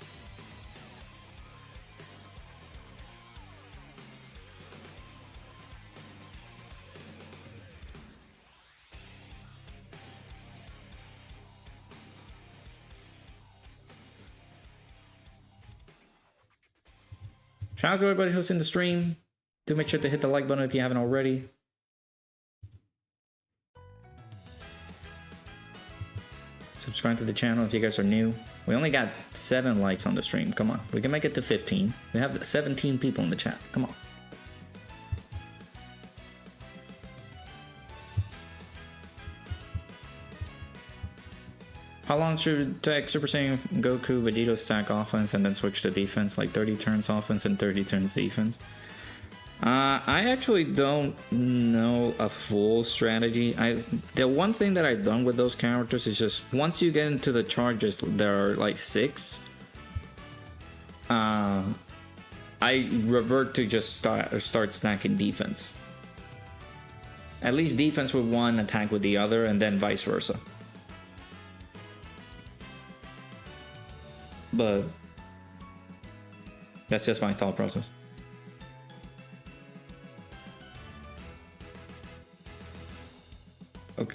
Shout out to everybody who's in the stream. Do make sure to hit the like button if you haven't already. Subscribe to the channel if you guys are new. We only got 7 likes on the stream. Come on, we can make it to 15. We have 17 people in the chat. Come on. How long should it take Super Saiyan Goku Vegeta stack offense and then switch to defense? Like 30 turns offense and 30 turns defense? I actually don't know a full strategy. The one thing that I've done with those characters is just once you get into the charges, there are like 6. I revert to just start stacking defense. At least defense with one, attack with the other, and then vice versa. But that's just my thought process.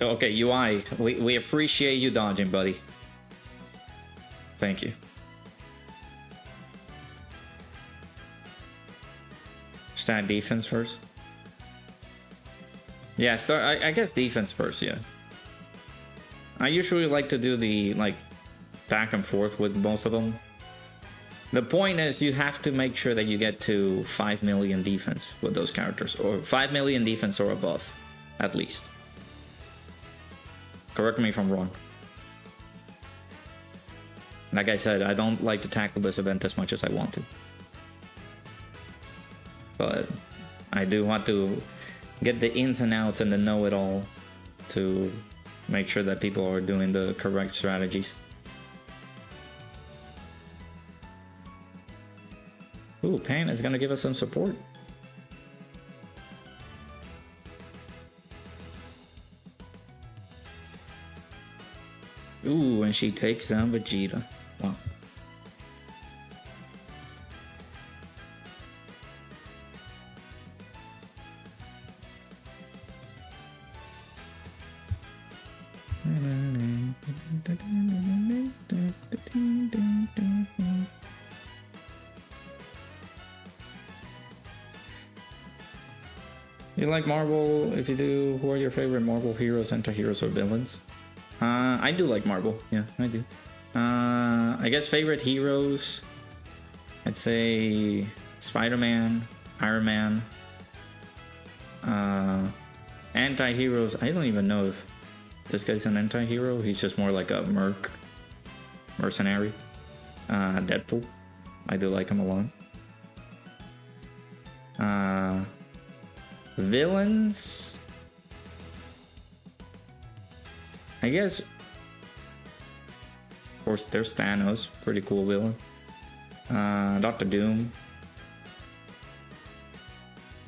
Okay, UI, we appreciate you dodging, buddy. Thank you. Stack defense first. Yeah, start. I guess defense first. Yeah. I usually like to do the back and forth with most of them. The point is you have to make sure that you get to 5 million defense with those characters, or 5 million defense or above, at least. Correct me if I'm wrong. Like I said, I don't like to tackle this event as much as I want to. But I do want to get the ins and outs and the know-it-all to make sure that people are doing the correct strategies. Ooh, Pan is gonna give us some support. Ooh, and she takes down Vegeta. Wow. You like Marvel? If you do, who are your favorite Marvel heroes, anti-heroes, or villains? I do like Marvel. Yeah, I do. I guess favorite heroes, I'd say Spider-Man, Iron Man. Anti-heroes, I don't even know if this guy's an anti-hero. He's just more like a mercenary. Deadpool, I do like him a lot. Villains, I guess, of course, there's Thanos, pretty cool villain. Dr. Doom.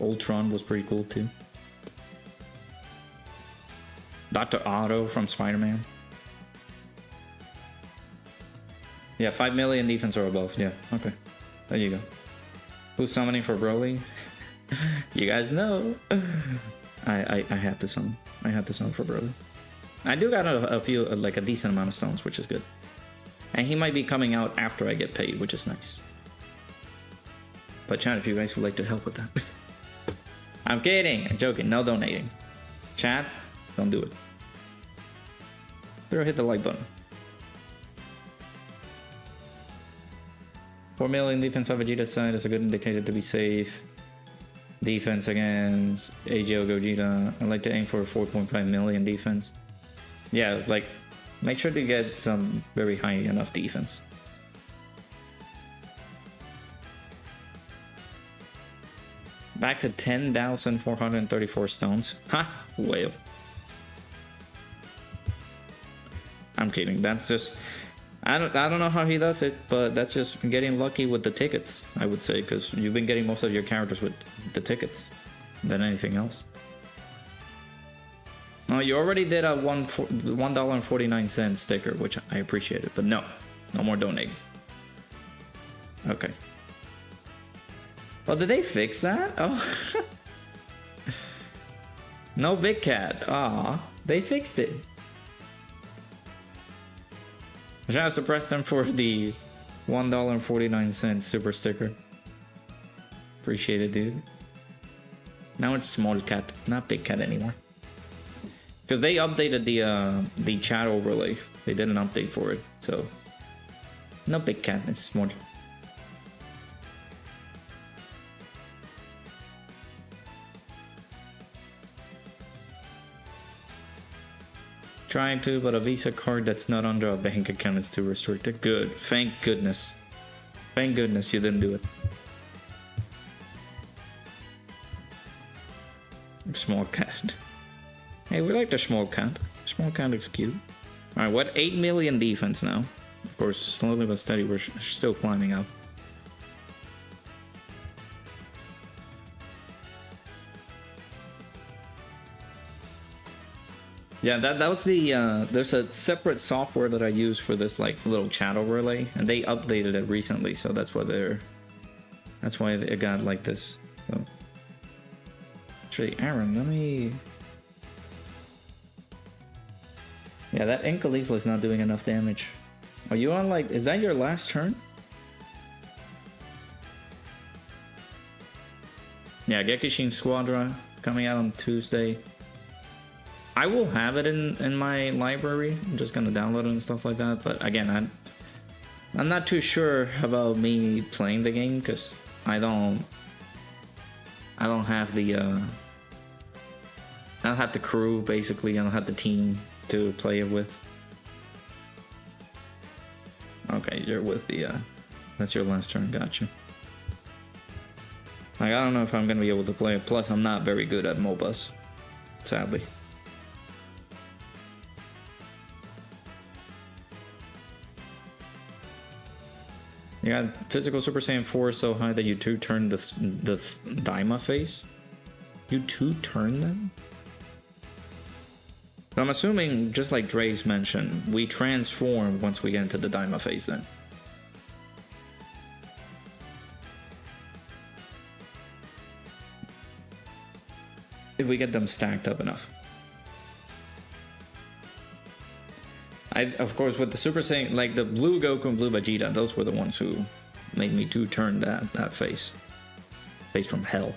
Ultron was pretty cool too. Dr. Otto from Spider-Man. Yeah, 5 million defense or above. Yeah, okay. There you go. Who's summoning for Broly? You guys know. I had to summon. I had to summon for Broly. I do got a few, like a decent amount of stones, which is good. And he might be coming out after I get paid, which is nice. But chat, if you guys would like to help with that. I'm kidding. I'm joking. No donating. Chat, don't do it. Better hit the like button. 4 million defense on Vegeta's side is a good indicator to be safe. Defense against AGL Gogeta. I like to aim for 4.5 million defense. Yeah, like, make sure to get some very high enough defense. Back to 10,434 stones. Ha! Whale. I'm kidding. That's just... I don't know how he does it, but that's just getting lucky with the tickets, I would say, because you've been getting most of your characters with the tickets than anything else. No, you already did a $1.49 sticker, which I appreciated, but no more donating. Okay. Oh, did they fix that? Oh. No Big Cat. Ah, they fixed it. I should have to press them for the $1.49 super sticker. Appreciate it, dude. Now it's Small Cat, not Big Cat anymore. Because they updated the chat overlay They did an update for it, so no big cat. It's more. Trying to, but a Visa card that's not under a bank account is too restricted. Good. Thank goodness. Thank goodness you didn't do it. Small cat. Hey, we like the small cat. Small cat looks cute. Alright, what? 8 million defense now. Of course, slowly but steady, we're still climbing up. Yeah, that was the, there's a separate software that I use for this, like, little chat overlay, and they updated it recently, so that's why it got like this. So. Actually, Aaron, let me... Yeah, that Inca Leaflet is not doing enough damage. Are you on, like, is that your last turn? Yeah, Gekishin Squadra coming out on Tuesday. I will have it in my library. I'm just gonna download it and stuff like that. But again, I'm not too sure about me playing the game because I don't have the I don't have the crew basically. I don't have the team to play it with. Okay, you're with the that's your last turn. Gotcha. Like, I don't know if I'm gonna be able to play it. Plus, I'm not very good at MOBAs, sadly. You got physical Super Saiyan 4 so high that you two-turn the Daima phase? You two-turn them? So I'm assuming, just like Dre's mentioned, we transform once we get into the Daima phase then. If we get them stacked up enough. Of course, with the Super Saiyan, like the Blue Goku and Blue Vegeta, those were the ones who made me two-turn that face. Face from hell.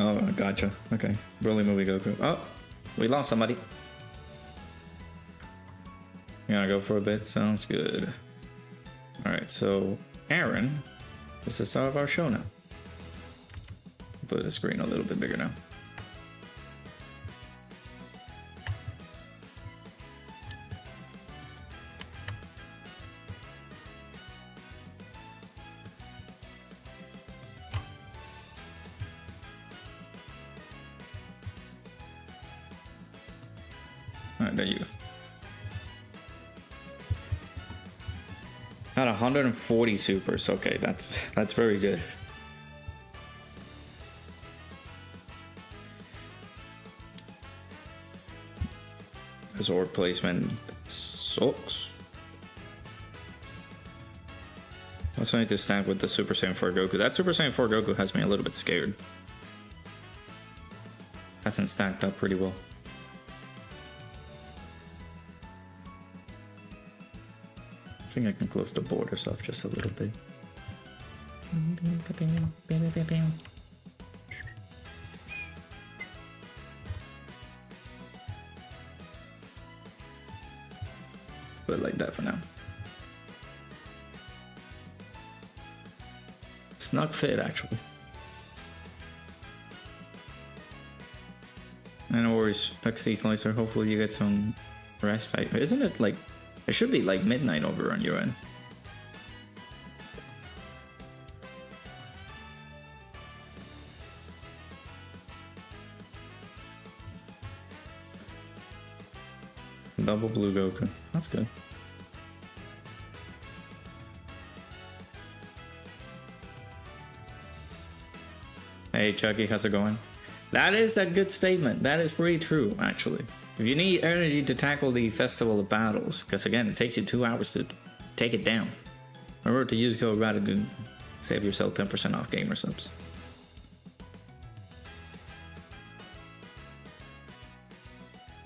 Oh, gotcha. Okay. Broly movie Goku. Oh, we lost somebody. You gotta go for a bit? Sounds good. Alright, so Aaron, this is the start of our show now. Put the screen a little bit bigger now. Alright, there you go. Got 140 supers. Okay, that's very good. Resort placement sucks. Also need to stack with the Super Saiyan 4 Goku. That Super Saiyan 4 Goku has me a little bit scared. Hasn't stacked up pretty well. I think I can close the borders off just a little bit. Put it like that for now. Snug fit, actually. No worries, XD Slicer. Hopefully you get some rest. Isn't it like... It should be like midnight over on your end. Double Blue Goku. That's good. Hey Chucky, how's it going? That is a good statement. That is pretty true, actually. If you need energy to tackle the Festival of Battles, because again, it takes you 2 hours to take it down. Remember to use code RADAGOON. Save yourself 10% off gamer subs.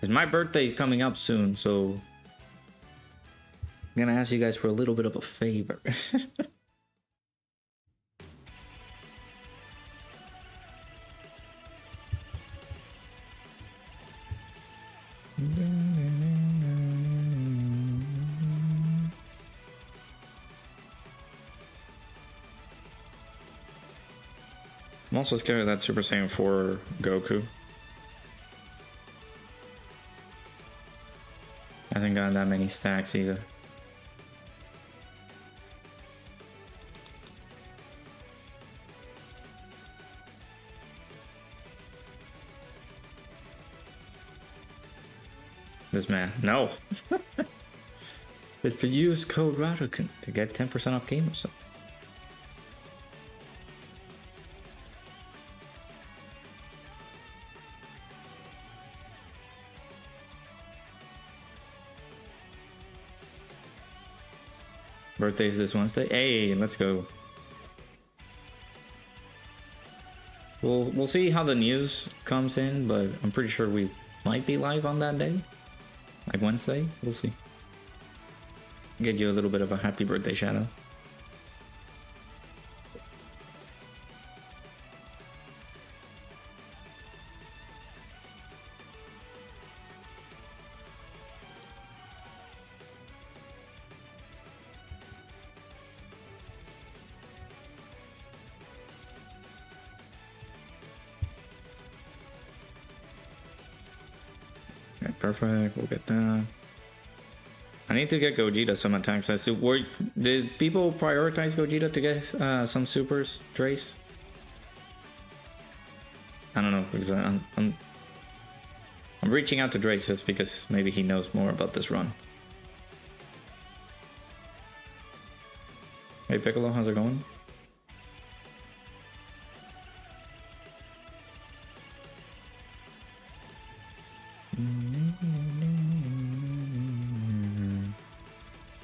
It's my birthday coming up soon, so I'm gonna ask you guys for a little bit of a favor. I'm also scared of that Super Saiyan 4 Goku. Hasn't gotten that many stacks either. This man, no. It's to use code Radokin to get 10% off gamers. Birthday's this Wednesday. Hey, let's go. We'll see how the news comes in, but I'm pretty sure we might be live on that day. Like Wednesday, we'll see. Get you a little bit of a happy birthday shout out. Okay, perfect, we'll get that. I need to get Gogeta some attacks. Did people prioritize Gogeta to get some supers, Trace? I don't know, because I'm reaching out to Drace just because maybe he knows more about this run. Hey Piccolo, how's it going?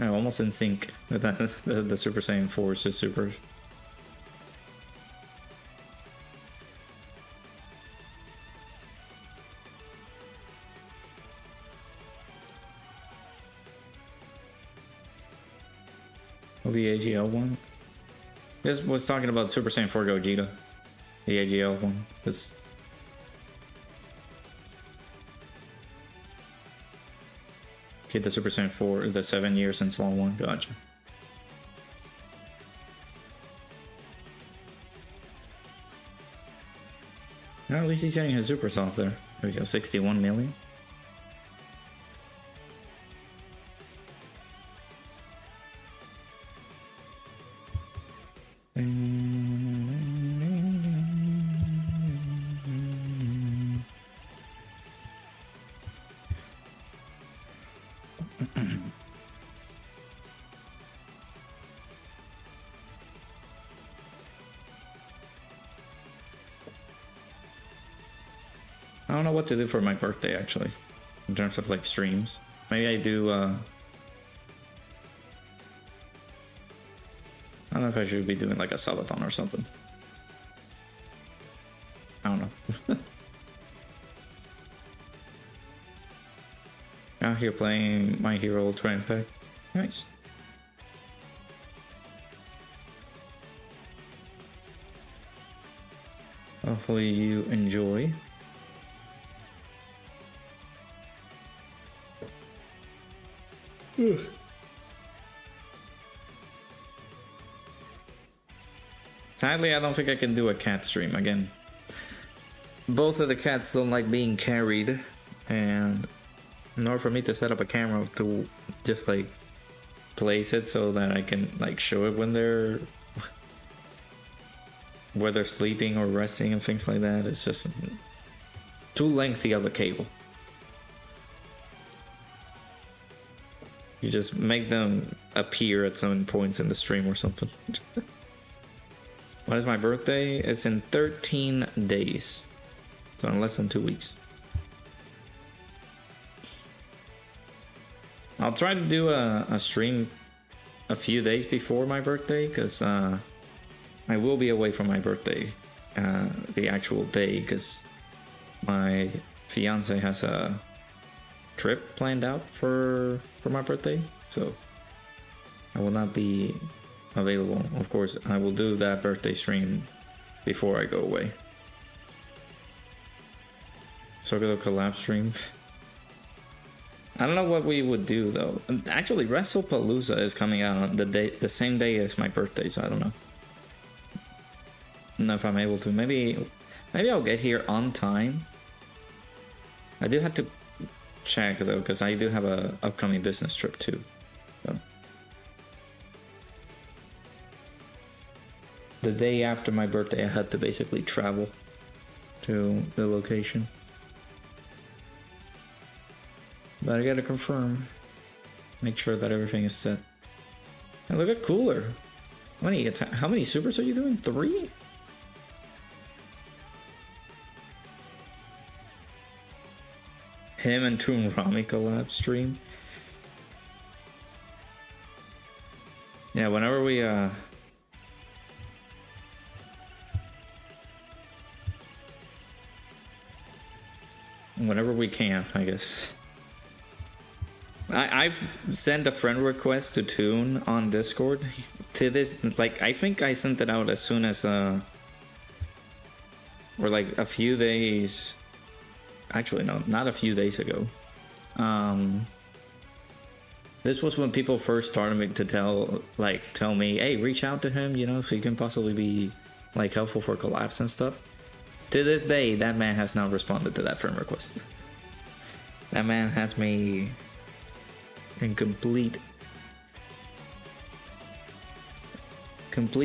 I'm almost in sync with that, the Super Saiyan 4 to Super. Oh, the AGL one? This was talking about Super Saiyan 4 Gogeta. The AGL one. It's okay, the Super Saiyan 4, the 7 years since Law 1. Gotcha. Well, at least he's getting his super soft there. There we go, 61 million. I don't know what to do for my birthday actually, in terms of like streams. Maybe I do, I don't know if I should be doing like a subathon or something. I don't know. Out here playing My Hero Ultra Impact. Nice. Hopefully you enjoy. Sadly, I don't think I can do a cat stream again. Both of the cats don't like being carried, and nor for me to set up a camera to just like place it so that I can like show it when they're whether sleeping or resting and things like that. It's just too lengthy of a cable. You just make them appear at some points in the stream or something. When is my birthday? It's in 13 days. So in less than 2 weeks. I'll try to do a stream a few days before my birthday, because I will be away from my birthday, the actual day, because my fiance has a trip planned out for my birthday, so I will not be available. Of course, I will do that birthday stream before I go away. So go to collab stream. I don't know what we would do though. Actually, WrestlePalooza is coming out on the same day as my birthday, so I don't know. I don't know if I'm able to. Maybe I'll get here on time. I do have to check though, because I do have a upcoming business trip too. So. The day after my birthday, I had to basically travel to the location. But I gotta confirm. Make sure that everything is set. And look at Cooler. How many supers are you doing? 3? Him and Toon Rami collab stream. Yeah, whenever we can, I guess. I've sent a friend request to Toon on Discord. To this, like, I think I sent it out as soon as or like a few days. Actually, no, not a few days ago. This was when people first started to tell me, hey, reach out to him, you know, so you can possibly be like helpful for collabs and stuff. To this day, that man has not responded to that friend request. That man has me in complete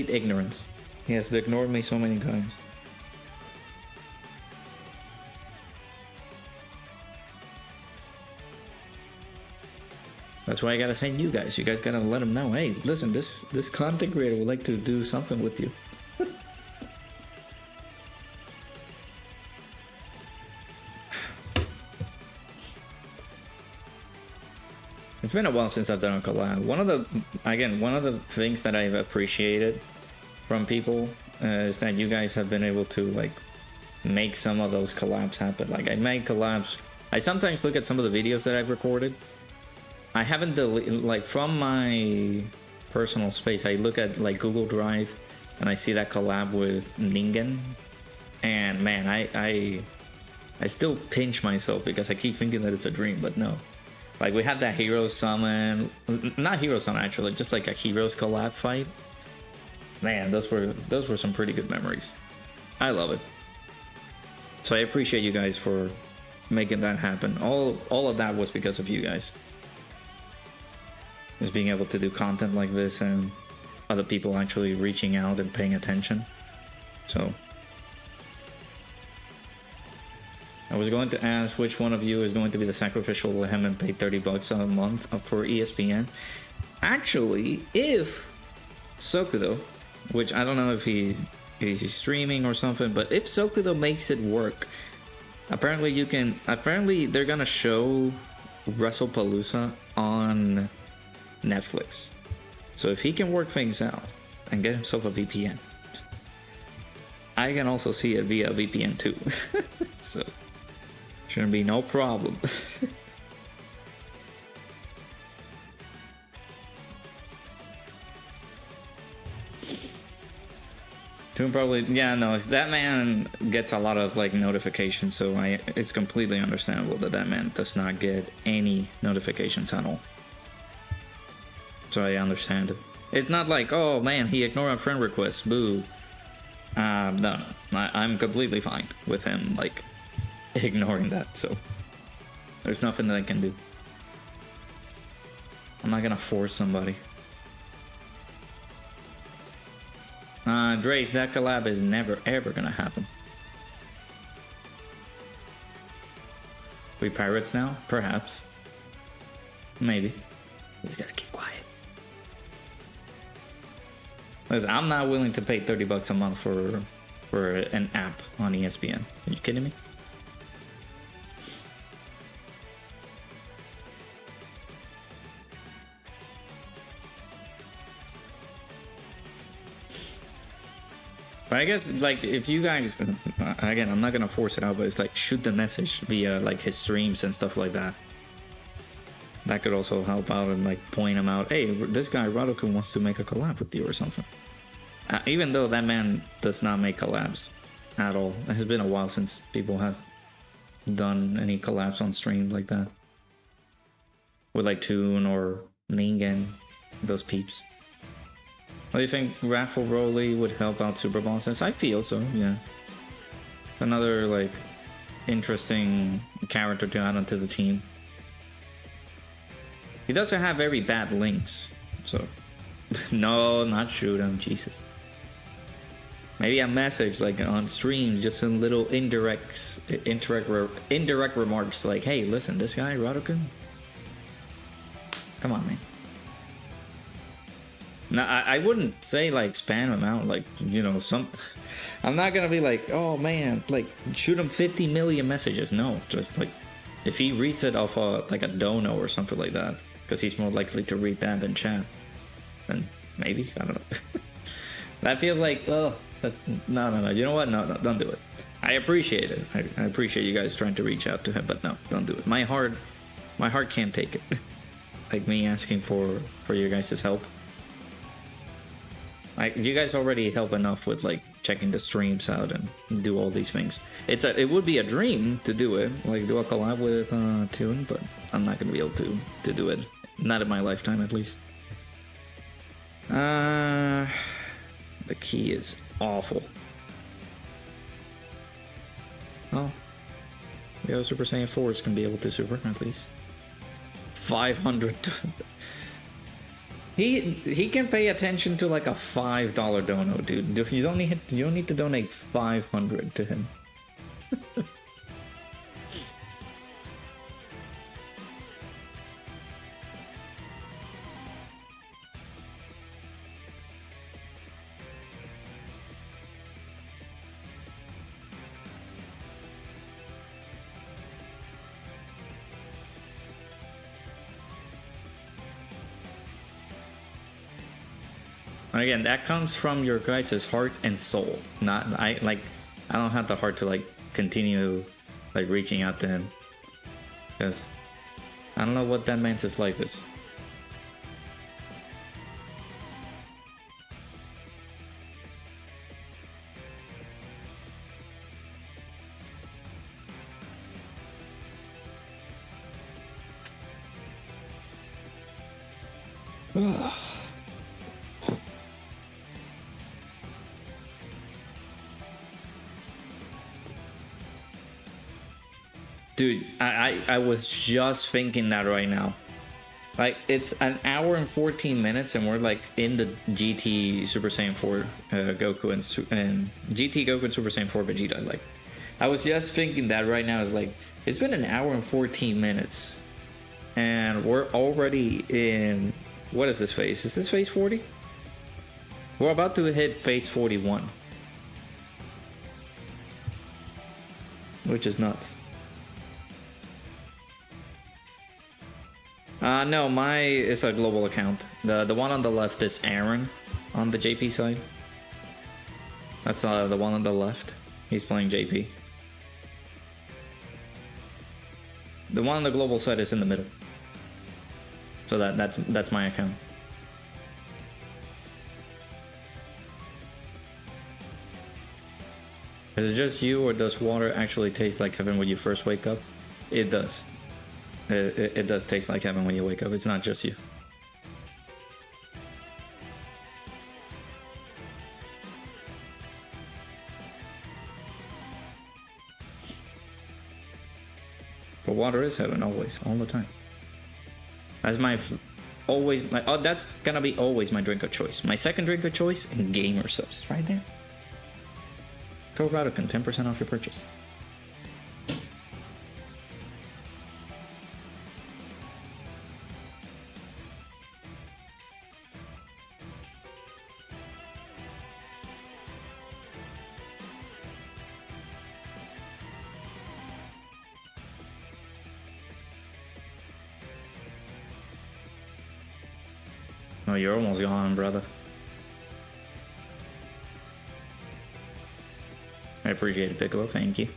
ignorance. He has ignored me so many times. That's why I gotta send you guys. You guys gotta let him know, hey, listen, this content creator would like to do something with you. It's been a while since I've done a collab. One of the things that I've appreciated from people is that you guys have been able to like make some of those collabs happen. Like I make collabs. I sometimes look at some of the videos that I've recorded. I haven't like from my personal space. I look at like Google Drive and I see that collab with Ningen, and man, I still pinch myself because I keep thinking that it's a dream, but no. Like we had that Heroes Summon, not Heroes Summon actually, just like a Heroes collab fight. Man, those were some pretty good memories. I love it. So I appreciate you guys for making that happen. All of that was because of you guys. Just being able to do content like this and other people actually reaching out and paying attention. So I was going to ask which one of you is going to be the sacrificial lamb and pay $30 a month for ESPN. Actually, if Sokudo, which I don't know if he's streaming or something, but if Sokudo makes it work, apparently they're gonna show WrestlePalooza on Netflix. So if he can work things out and get himself a VPN, I can also see it via VPN too. So shouldn't be no problem. Probably, yeah, no, that man gets a lot of like notifications, so it's completely understandable that man does not get any notifications at all. So I understand it. It's not like, oh man, he ignored a friend request, boo. No, I'm completely fine with him like ignoring that, so there's nothing that I can do. I'm not gonna force somebody. Drace, that collab is never ever gonna happen. We pirates now? Perhaps. Maybe. We just gotta keep quiet. Listen, I'm not willing to pay $30 a month for an app on ESPN. Are you kidding me? But I guess, like, if you guys, again, I'm not gonna force it out, but it's like shoot the message via like his streams and stuff like that. That could also help out and like point him out. Hey, this guy Radoku wants to make a collab with you or something. Even though that man does not make collabs at all. It has been a while since people have done any collabs on streams like that. With like Toon or Ningen, those peeps. Do you think Raffle Broly would help out Super Bosses? I feel so, yeah. Another like interesting character to add onto the team. He doesn't have very bad links, so no, not shoot him, Jesus. Maybe a message like on stream, just some little indirect remarks like, "Hey, listen, this guy Radoku. Come on, man." Now, I wouldn't say like spam him out, like, you know, some. I'm not gonna be like, "Oh man, like shoot him 50 million messages." No, just like if he reads it off like a dono or something like that. Because he's more likely to read that than chat. Then maybe, I don't know. That feels like, oh, no. You know what? No, don't do it. I appreciate it. I appreciate you guys trying to reach out to him, but no, don't do it. My heart can't take it. Like me asking for your guys' help. Like you guys already help enough with like checking the streams out and do all these things. It would be a dream to do it, like do a collab with Toon, but I'm not gonna be able to do it. Not in my lifetime, at least. The key is awful. Well, the other Super Saiyan 4s can be able to super at least 500. He can pay attention to like a $5 dono, dude. You don't need to donate 500 to him. Again, that comes from your guys' heart and soul. Not I don't have the heart to like continue like reaching out to him, because I don't know what that man's is like this. Dude, I was just thinking that right now. Like, it's an hour and 14 minutes and we're like in the GT Super Saiyan 4 Goku and GT Goku and Super Saiyan 4 Vegeta. Like, I was just thinking that right now. Is like, it's been an hour and 14 minutes and we're already in, what is this phase? Is this phase 40? We're about to hit phase 41, which is nuts. No, it's a global account. The one on the left is Aaron on the JP side. That's the one on the left. He's playing JP. The one on the global side is in the middle. So that's my account. Is it just you, or does water actually taste like heaven when you first wake up? It does. It does taste like heaven when you wake up. It's not just you. But water is heaven always, all the time. That's that's gonna be always my drink of choice. My second drink of choice, and gamer subs, right there. Code Radokan, 10% off your purchase. Oh, you're almost gone, brother. I appreciate it, Piccolo. Thank you.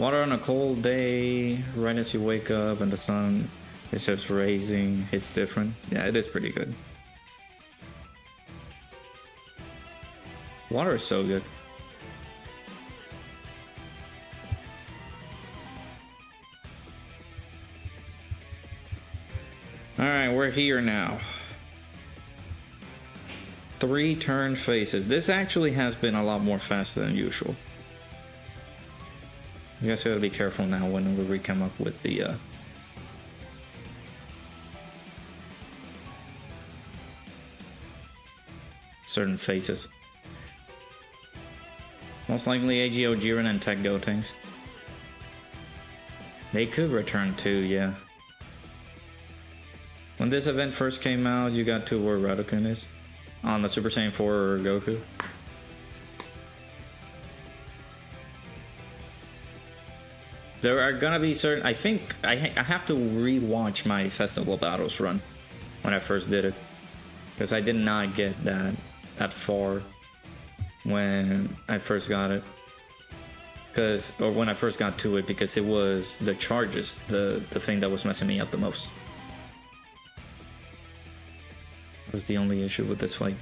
Water on a cold day, right as you wake up and the sun is just raising, it's different. Yeah, it is pretty good. Water is so good. Alright, we're here now. 3 turn phases. This actually has been a lot more fast than usual. You guys gotta be careful now whenever we come up with the certain phases. Most likely AGO Jiren and Tech Gotenks. They could return too, yeah. When this event first came out, you got to where Radokan is on the Super Saiyan 4 or Goku. There are gonna be certain. I think I have to rewatch my Festival Battles run when I first did it, because I did not get that far when I first got it. Or when I first got to it, because it was the charges, the thing that was messing me up the most. That was the only issue with this fight.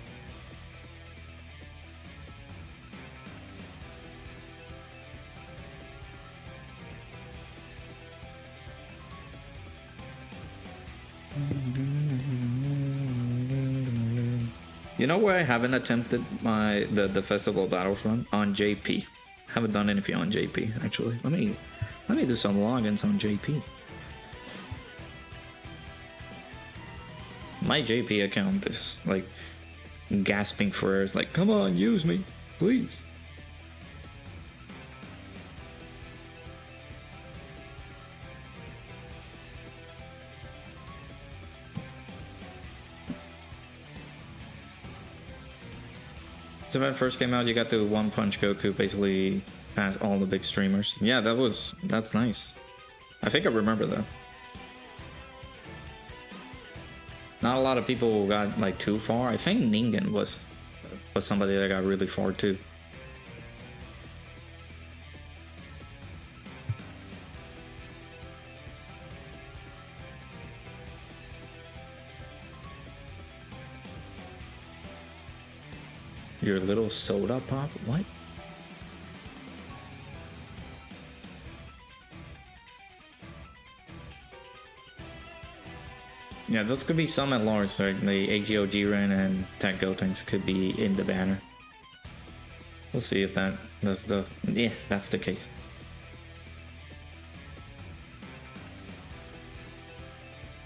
You know where I haven't attempted the Festival Battles run? On JP. Haven't done anything on JP actually. Let me do some logins on JP. My JP account is like gasping for air. It's like, come on, use me, please. So when it first came out, you got to One Punch Goku basically past all the big streamers. Yeah, that's nice. I think I remember that. Not a lot of people got like too far. I think Ningen was somebody that got really far too. Your little soda pop? What? Yeah, those could be some at large, like the AGO Jiren and Tech Gotenks could be in the banner. We'll see if that's the case.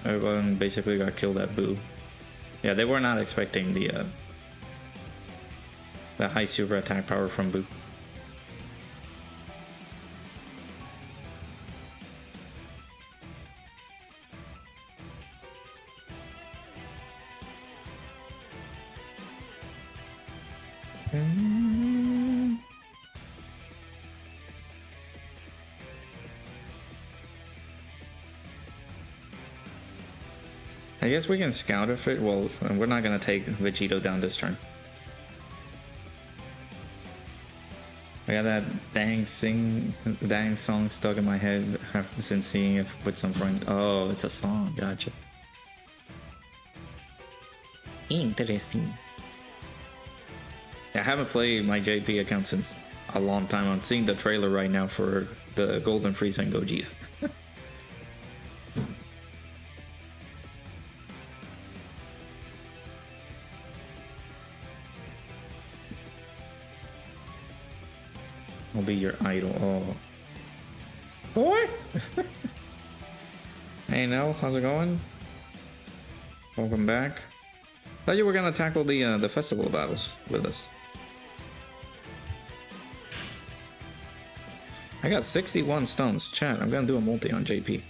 Everyone basically got killed at Boo. Yeah, they were not expecting the high super attack power from Boo. I guess we can scout if it. Well, we're not gonna take Vegito down this turn. I got that dang song stuck in my head since seeing it with some friends. Oh, it's a song. Gotcha. Interesting. I haven't played my JP account since a long time. I'm seeing the trailer right now for the Golden Frieza and Gogeta. I'll be your idol. Oh, boy. Hey, Nell, how's it going? Welcome back. Thought you were gonna tackle the festival battles with us. I got 61 stones. Chat, I'm gonna do a multi on JP.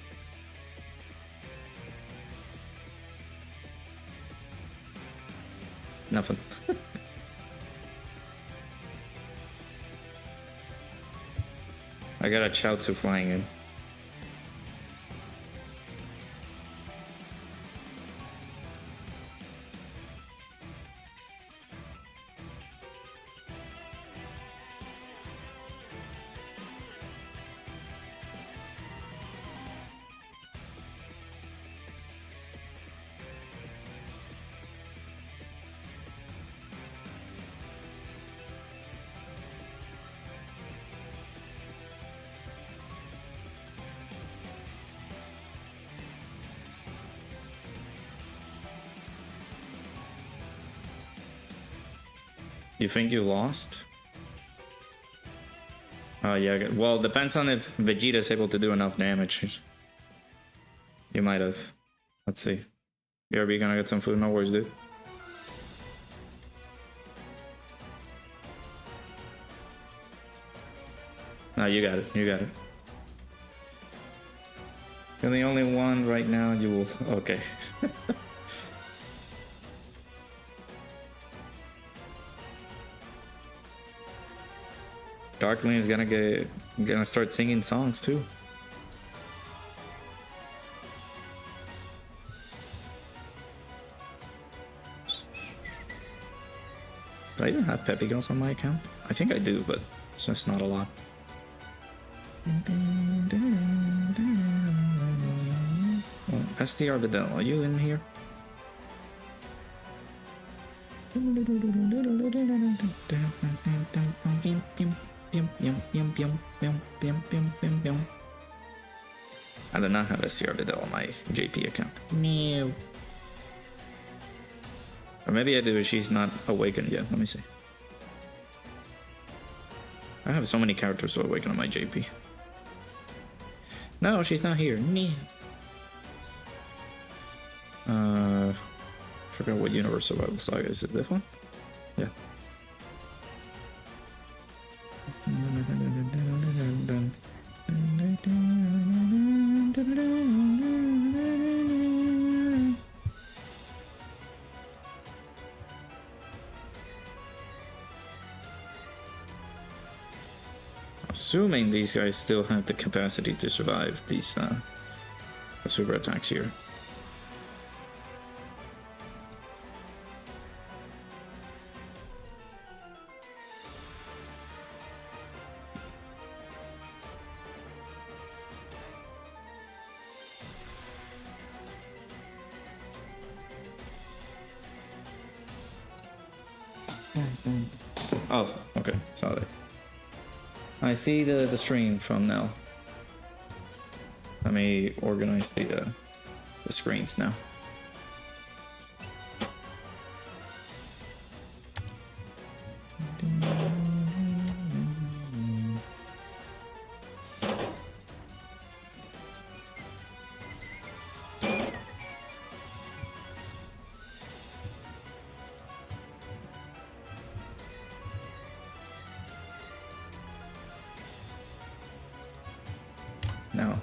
Nothing. I got a Chaozu flying in. You think you lost? Oh yeah, well, depends on if Vegeta's able to do enough damage. You might have. Let's see. BRB gonna get some food, no worries, dude. No, you got it, you got it. You're the only one right now, you will... Okay. Darkling is gonna start singing songs too. Do I even have Peppy Girls on my account? I think I do, but it's just not a lot. Oh, STR Vidal, are you in here? I do not have STR Vidal on my JP account. No. Or maybe I do, she's not awakened yet. Let me see. I have so many characters to awaken on my JP. No, she's not here. No. Forgot what Universe Survival Saga is. Is this one? Yeah. Assuming these guys still have the capacity to survive these super attacks here. Oh, okay, sorry. I see the stream from now. Let me organize the screens now. Now,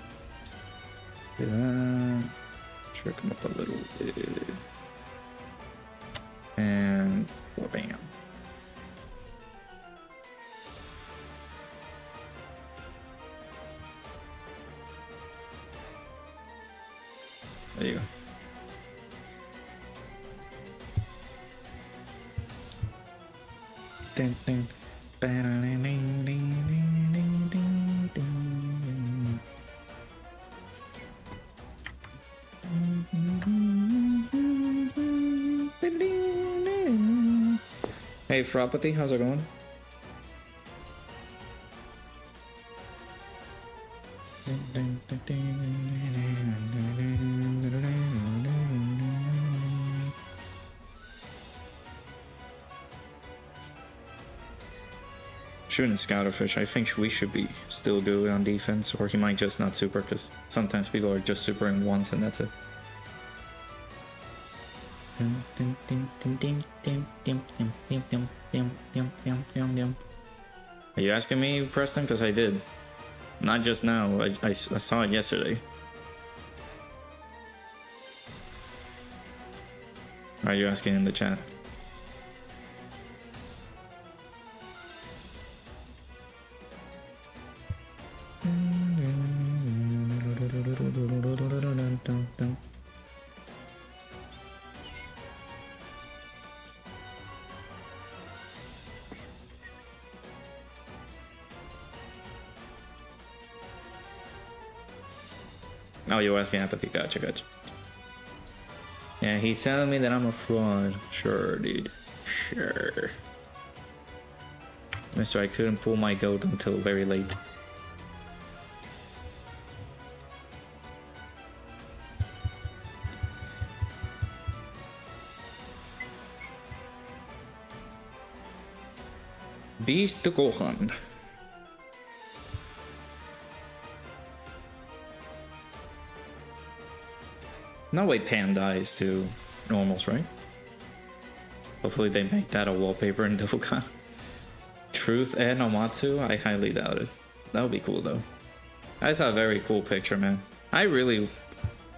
trick them up a little bit, and bam. There you go. Dun, dun, Hey Fropathy, how's it going? Shooting Scouterfish, I think we should be still good on defense, or he might just not super, because sometimes people are just supering once and that's it. Are you asking me, Preston? Because I did. Not just now, I saw it yesterday. Are you asking in the chat? Oh, you're asking Apathy. Gotcha, gotcha. Yeah, he's telling me that I'm a fraud. Sure, dude. Sure. Mister, I couldn't pull my goat until very late. Beast Dokkan. No way Pan dies to normals, right? Hopefully they make that a wallpaper in Dokkan. Truth and Omatsu? I highly doubt it. That would be cool though. That's a very cool picture, man. I really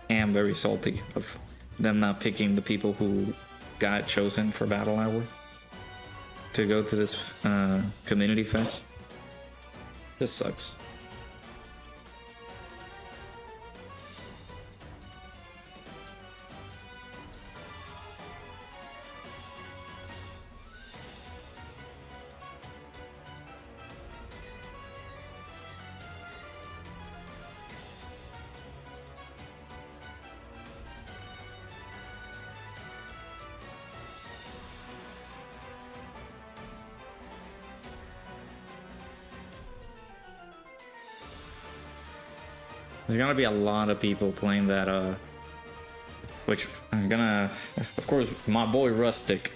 am very salty of them not picking the people who got chosen for Battle Hour to go to this community fest. This sucks. There's gonna be a lot of people playing that, which I'm gonna, of course, my boy Rustic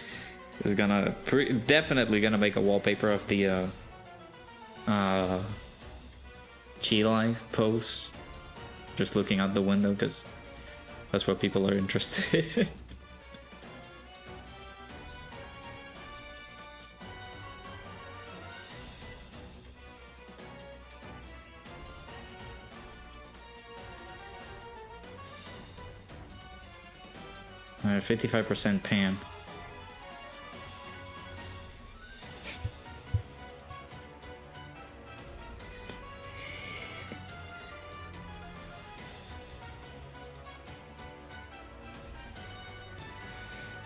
is gonna, definitely gonna make a wallpaper of the, Chilai post, just looking out the window, because that's what people are interested in. 55% pan.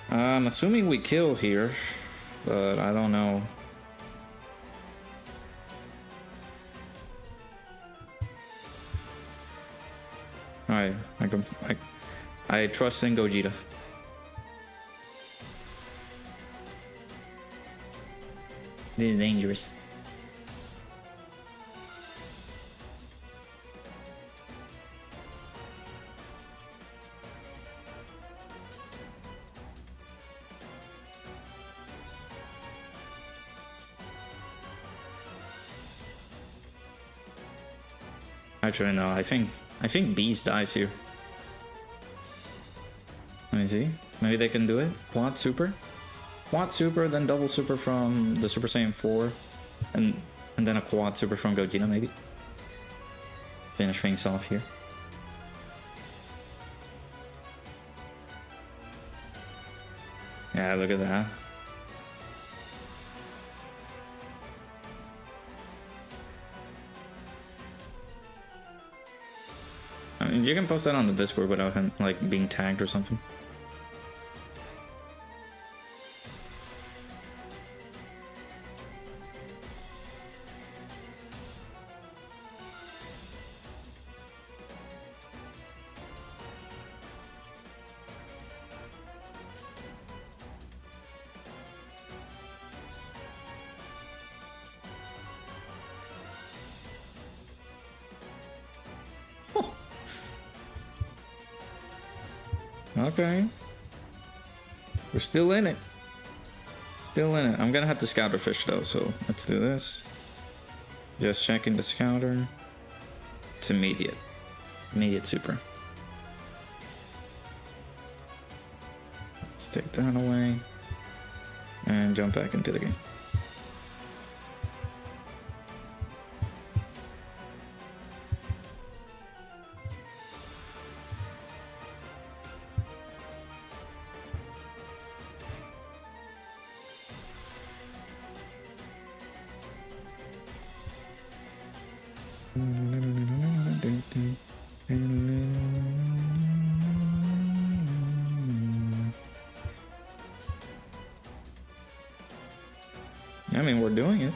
I'm assuming we kill here, but I don't know. Alright, I trust in Gogeta. This is dangerous. Actually, no. I think Beast dies here. Let me see. Maybe they can do it. Quad Super. Quad Super, then double Super from the Super Saiyan 4, and then a Quad Super from Gogeta, maybe. Finish things off here. Yeah, look at that. I mean, you can post that on the Discord without him like being tagged or something. Okay. We're still in it. Still in it. I'm gonna have to scout a fish though, so let's do this. Just checking the scouter. It's immediate. Immediate super. Let's take that away. And jump back into the game. I mean, we're doing it.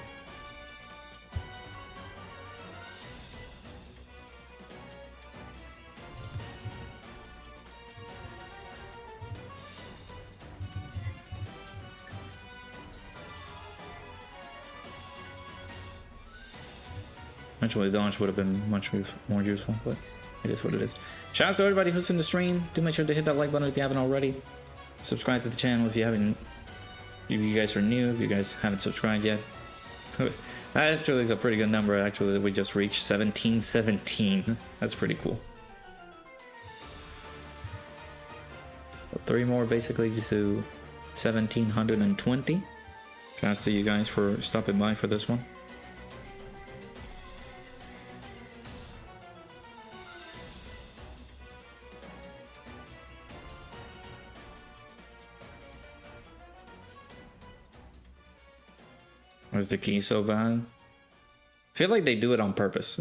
Eventually, the launch would have been much more useful, but it is what it is. Shout out to everybody who's in the stream. Do make sure to hit that like button if you haven't already. Subscribe to the channel if you haven't. If you guys are new, if you guys haven't subscribed yet. That actually is a pretty good number, actually, that we just reached 1717. That's pretty cool. 3 more basically to 1720. Shouts to you guys for stopping by for this one. Was the key so bad? I feel like they do it on purpose.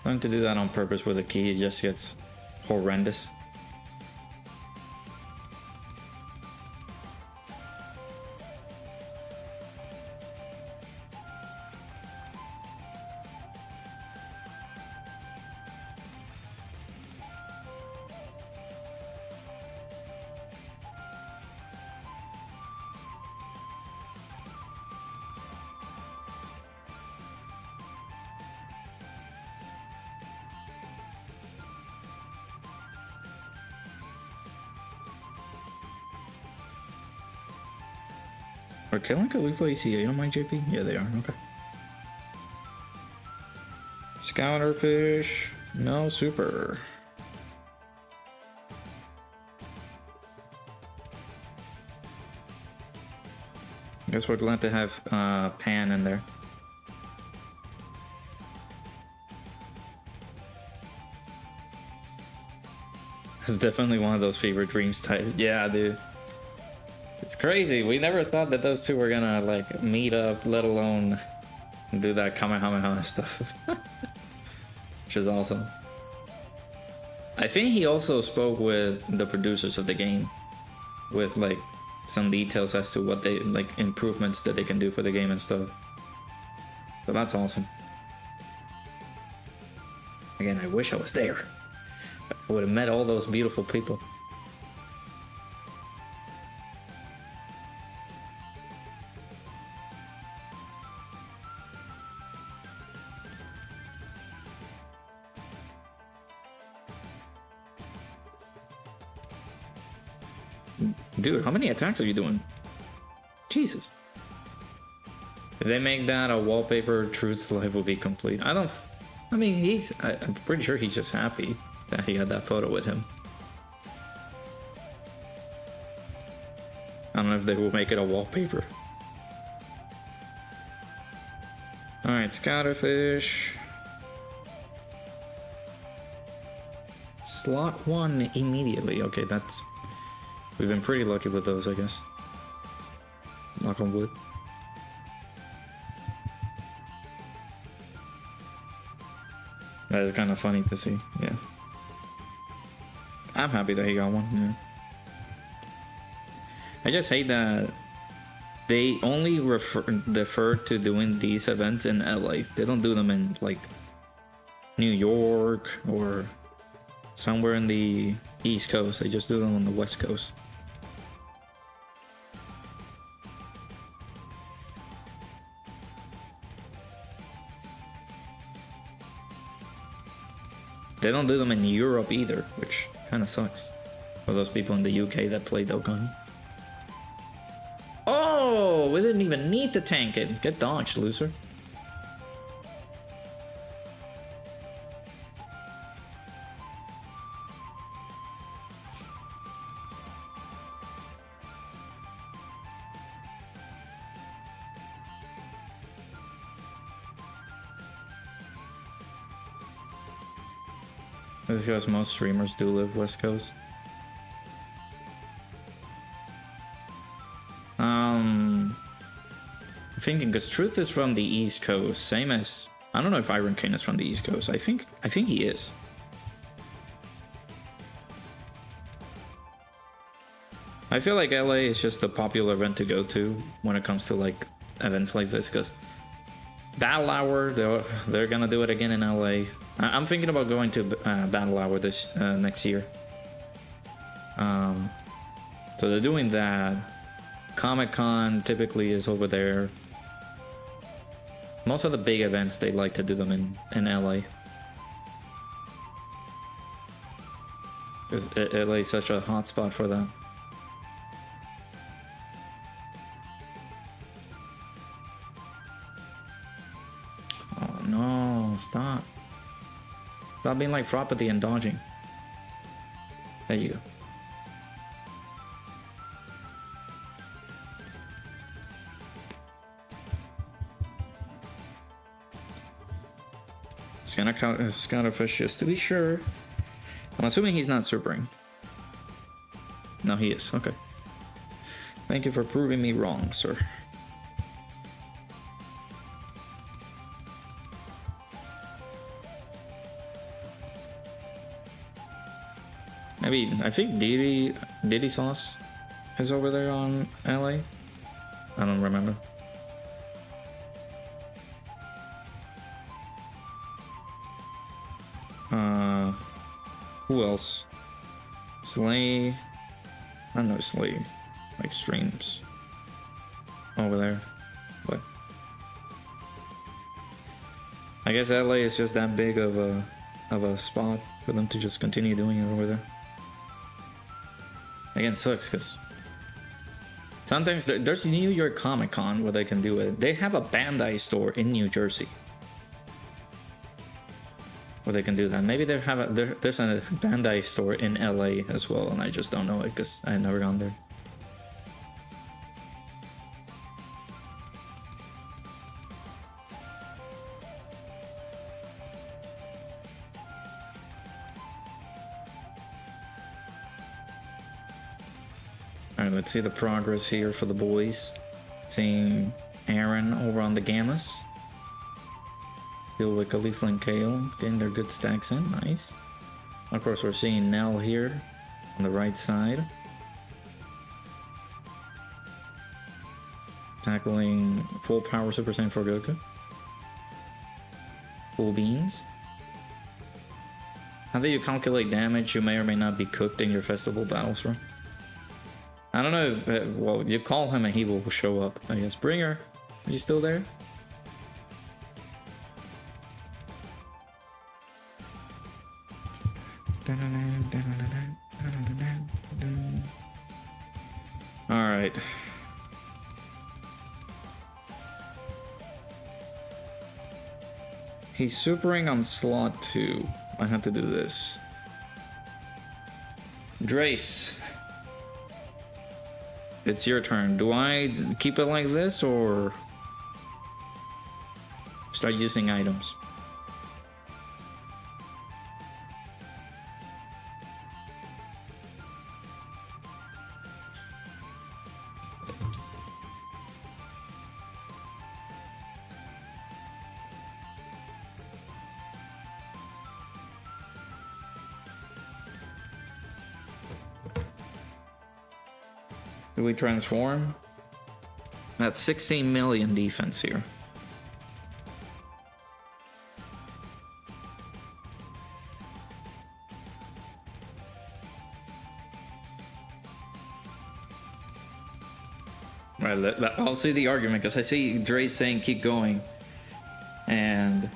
Trying to do that on purpose where the key just gets horrendous. Are killing Caligula ECA on my JP? Yeah, they are. Okay. Scouter fish. No super. Guess we're glad to have Pan in there. It's definitely one of those fever dreams type. Yeah, dude. It's crazy. We never thought that those two were gonna like meet up, let alone do that Kamehameha stuff. Which is awesome. I think he also spoke with the producers of the game with like some details as to what they like, improvements that they can do for the game and stuff. So that's awesome. Again, I wish I was there. I would have met all those beautiful people. Dude, how many attacks are you doing? Jesus. If they make that a wallpaper, Truth's life will be complete. I mean, I'm pretty sure he's just happy that he had that photo with him. I don't know if they will make it a wallpaper. Alright, Scatterfish. Slot 1 immediately. Okay, that's... We've been pretty lucky with those, I guess. Knock on wood. That is kind of funny to see, yeah. I'm happy that he got one, yeah. I just hate that they only defer to doing these events in LA. They don't do them in, like, New York or somewhere in the East Coast. They just do them on the West Coast. They don't do them in Europe either, which kind of sucks for those people in the UK that play Dokkan. Oh, we didn't even need to tank it. Get dodged, loser. This is because most streamers do live West Coast. I'm thinking because Truth is from the East Coast, same as I don't know if Iron King is from the East Coast. I think he is. I feel like LA is just the popular event to go to when it comes to like events like this, because Battle Hour, they're gonna do it again in LA. I'm thinking about going to Battle Hour this next year. So they're doing that. Comic-Con typically is over there. Most of the big events, they like to do them in LA. Because LA is such a hot spot for that. Stop being like Froppity and dodging. There you go. Scanner count Scatterfish just to be sure. I'm assuming he's not supering. No, he is. Okay. Thank you for proving me wrong, sir. Maybe, I think Diddy Sauce is over there on LA. I don't remember. Who else? Slay. I don't know, Slay. Like streams. Over there. But I guess LA is just that big of a spot for them to just continue doing it over there. Again, sucks because sometimes there's New York Comic Con where they can do it. They have a Bandai store in New Jersey where they can do that. Maybe they have there's a Bandai store in LA as well, and I just don't know it because I had never gone there. Alright, let's see the progress here for the boys. Seeing Aaron over on the Gammas. Feel a Leafling KO, getting their good stacks in, nice. Of course, we're seeing Nell here on the right side. Tackling full power Super Saiyan for Goku. Full beans. How do you calculate damage you may or may not be cooked in your festival battles run? I don't know, well, you call him and he will show up, I guess. Bringer, are you still there? Alright. He's supering on slot 2. I have to do this. Drace. It's your turn. Do I keep it like this or start using items? Do we transform? That's 16 million defense here. Right, I'll see the argument because I see Dre saying keep going. And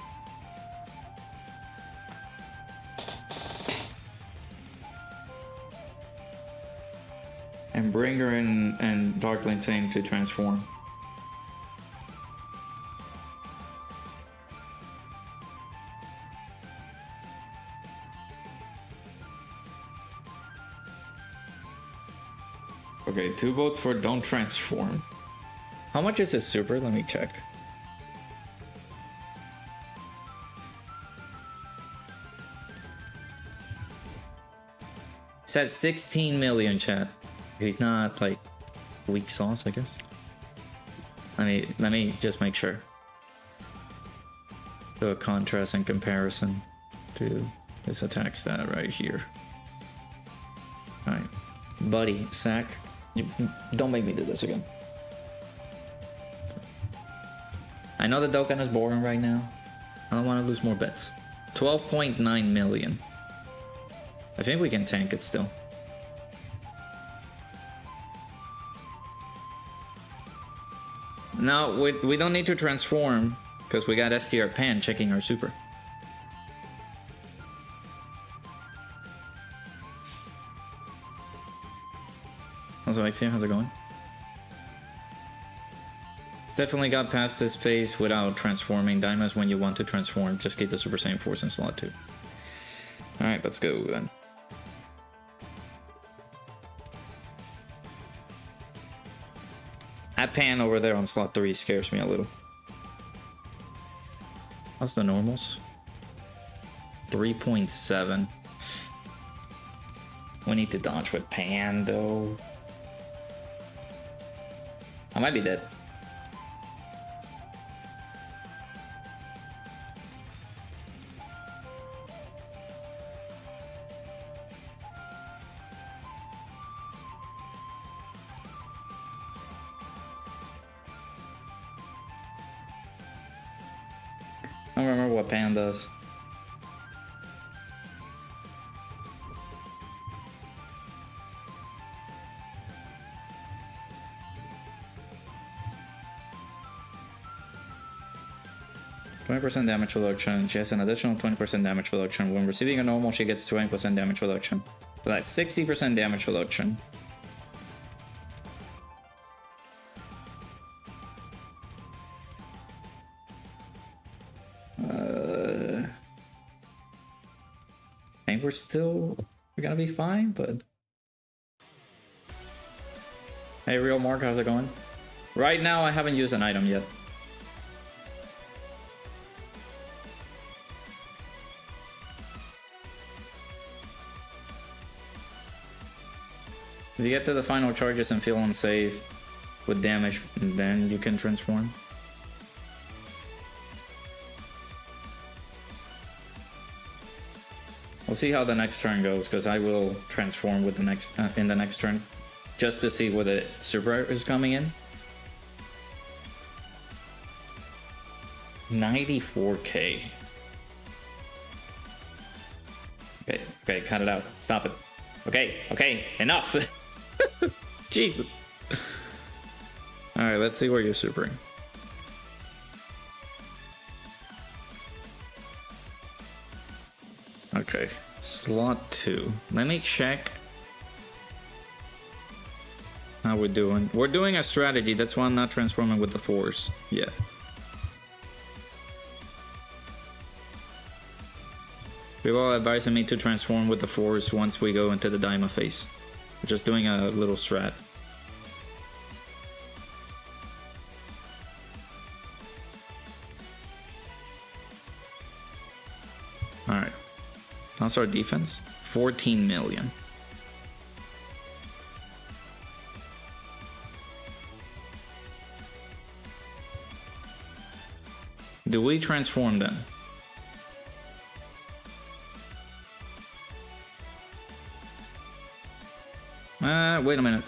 Bringer and Darklane saying to transform. Okay, 2 votes for don't transform. How much is this super? Let me check. It's at 16 million, chat. He's not like weak sauce, I guess. Let me just make sure. Do a contrast and comparison to this attack stat right here. Alright. Buddy, sack. Don't make me do this again. I know the Dokkan is boring right now. I don't want to lose more bets. 12.9 million. I think we can tank it still. No, we don't need to transform because we got STR Pan checking our super. Also, Ixia, how's it going? It's definitely got past this phase without transforming. Daima's when you want to transform, just get the Super Saiyan Force in slot 2. Alright, let's go then. That pan over there on slot 3 scares me a little. How's the normals? 3.7. We need to dodge with pan though. I might be dead. I don't remember what pan does. %, damage reduction. She has an additional 20% damage reduction. When receiving a normal, she gets 20% damage reduction. So that's 60% damage reduction. I think we're gonna be fine, but hey, Real Mark, how's it going? Right now, I haven't used an item yet. If you get to the final charges and feel unsafe with damage, then you can transform. We'll see how the next turn goes, because I will transform with the next in the next turn, just to see where the super is coming in. 94k. Okay, cut it out. Stop it. Okay, enough. Jesus. All right, let's see where you're supering. Okay, slot 2. Let me check how we're doing. We're doing a strategy, that's why I'm not transforming with the force yet. People are advising me to transform with the force once we go into the Daima phase. We're just doing a little strat. Alright. How's our defense? 14 million. Do we transform then? Wait a minute.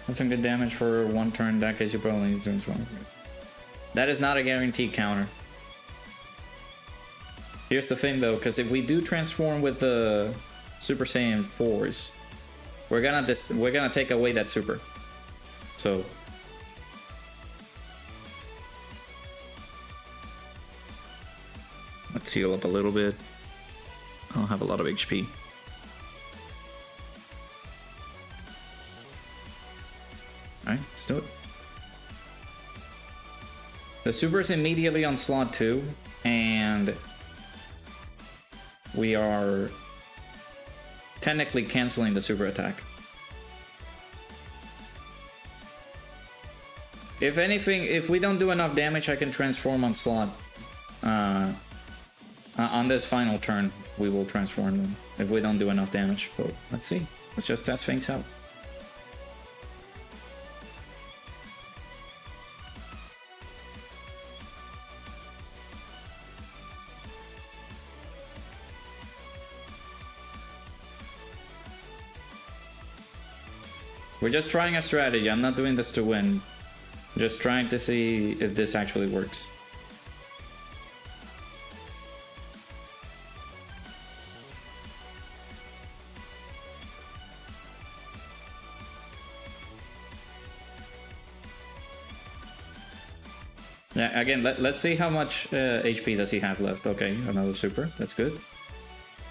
That's some good damage for one turn. That case, you probably need to transform. That is not a guaranteed counter. Here's the thing though, because if we do transform with the Super Saiyan 4s, we're gonna take away that super. So let's heal up a little bit. I don't have a lot of HP. Alright, let's do it. The super is immediately on slot 2, and we are technically canceling the super attack. If anything, if we don't do enough damage, I can transform on slot. On this final turn, we will transform them if we don't do enough damage. But let's see. Let's just test things out. We're just trying a strategy. I'm not doing this to win. I'm just trying to see if this actually works. Yeah, again, let's see how much HP does he have left. Okay, another super. That's good.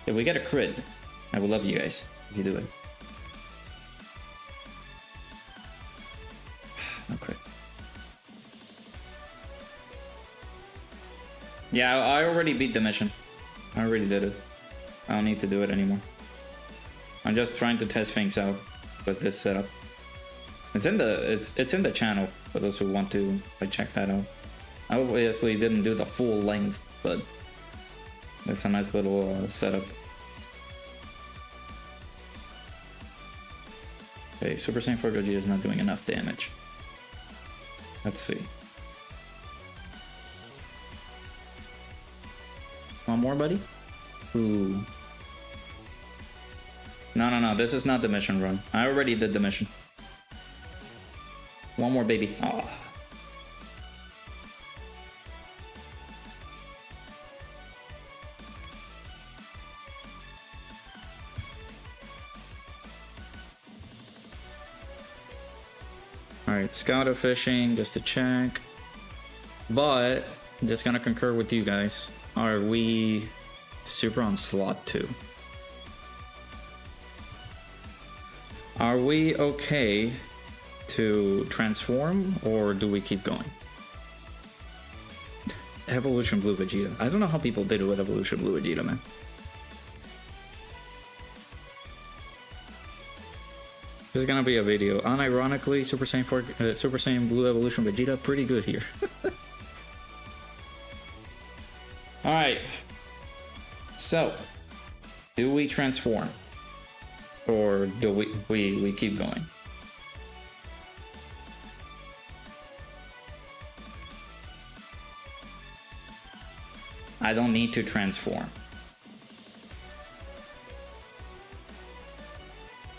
If we get a crit, I would love you guys if you do it. No crit. Yeah, I already beat the mission. I already did it. I don't need to do it anymore. I'm just trying to test things out with this setup. It's in the channel for those who want to check that out. I obviously didn't do the full length, but it's a nice little setup. Okay, Super Saiyan 4 Gogeta is not doing enough damage. Let's see. One more, buddy? Ooh. No, this is not the mission run. I already did the mission. One more, baby. Oh. Alright, scouter fishing, just to check. But, just gonna concur with you guys. Are we super on slot 2? Are we okay to transform, or do we keep going? Evolution Blue Vegeta. I don't know how people did it with Evolution Blue Vegeta, man. This is gonna be a video. Unironically, Super Saiyan 4, Super Saiyan Blue Evolution Vegeta, pretty good here. Alright. So, do we transform? Or do we keep going? I don't need to transform.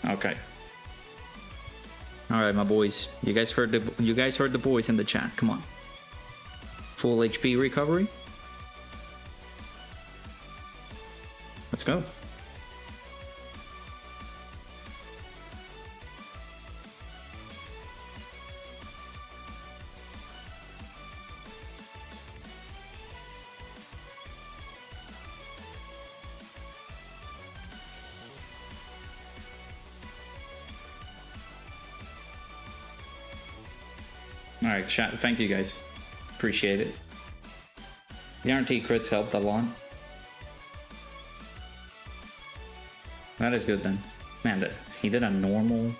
Okay. All right, my boys. You guys heard the boys in the chat. Come on. Full HP recovery. Let's go. Alright, chat. Thank you guys. Appreciate it. The RT crits helped a lot. That is good then. Man, he did a normal.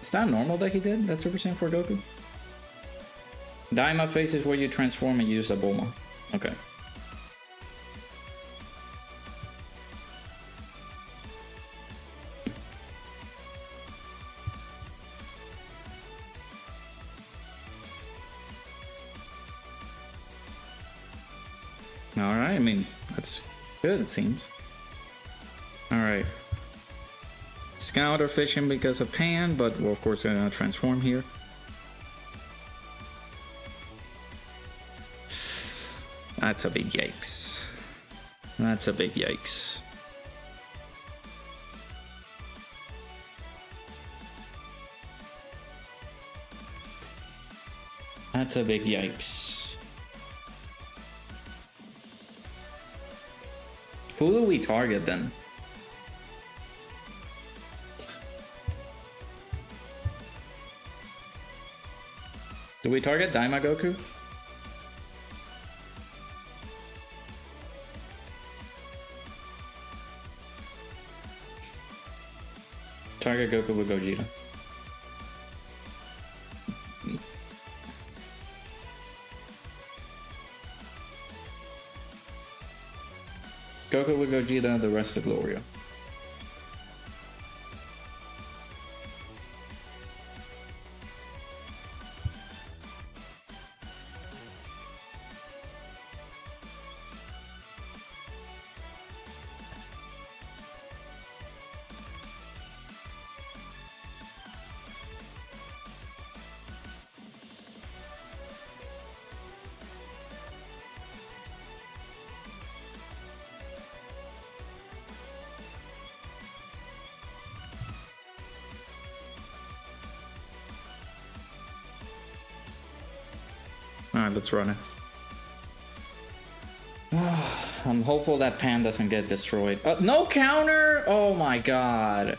Is that normal that he did? That Super Saiyan 4 Goku? Daima phase is where you transform and use a Bulma. Okay. Alright, I mean, that's good, it seems. Alright. Scout or fishing because of Pan, but we're of course gonna transform here. That's a big yikes. That's a big yikes. That's a big yikes. Who do we target then? Do we target Daima Goku? Target Goku with Gogeta. Goku with Gogeta, the rest of Gloria. Alright, let's run it. I'm hopeful that Pan doesn't get destroyed. No counter! Oh my god.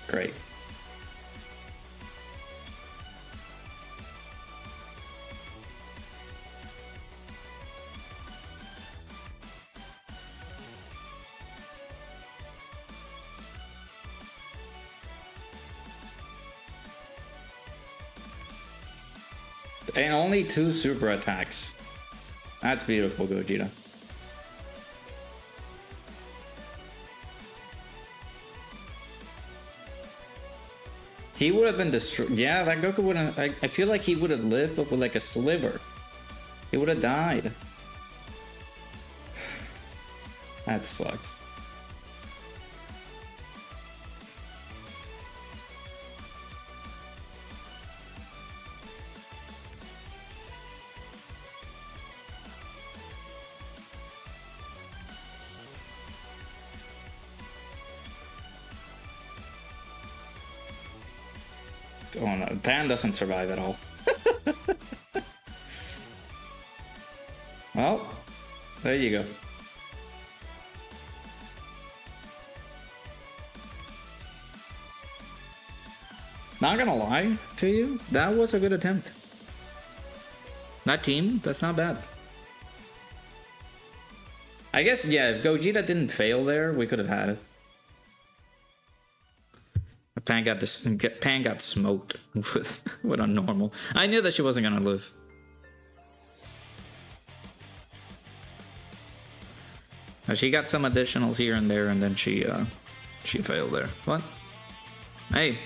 Great. And only 2 super attacks. That's beautiful, Gogeta. He would have been destroyed. Yeah, that Goku wouldn't. I feel like he would have lived, but with like a sliver. He would have died. That sucks. Oh no, Pan doesn't survive at all. Well, there you go. Not gonna lie to you, that was a good attempt. That team, that's not bad. I guess, yeah, if Gogeta didn't fail there, we could have had it. Pan got smoked with a normal. I knew that she wasn't gonna live. She got some additionals here and there, and then she failed there. What? Hey,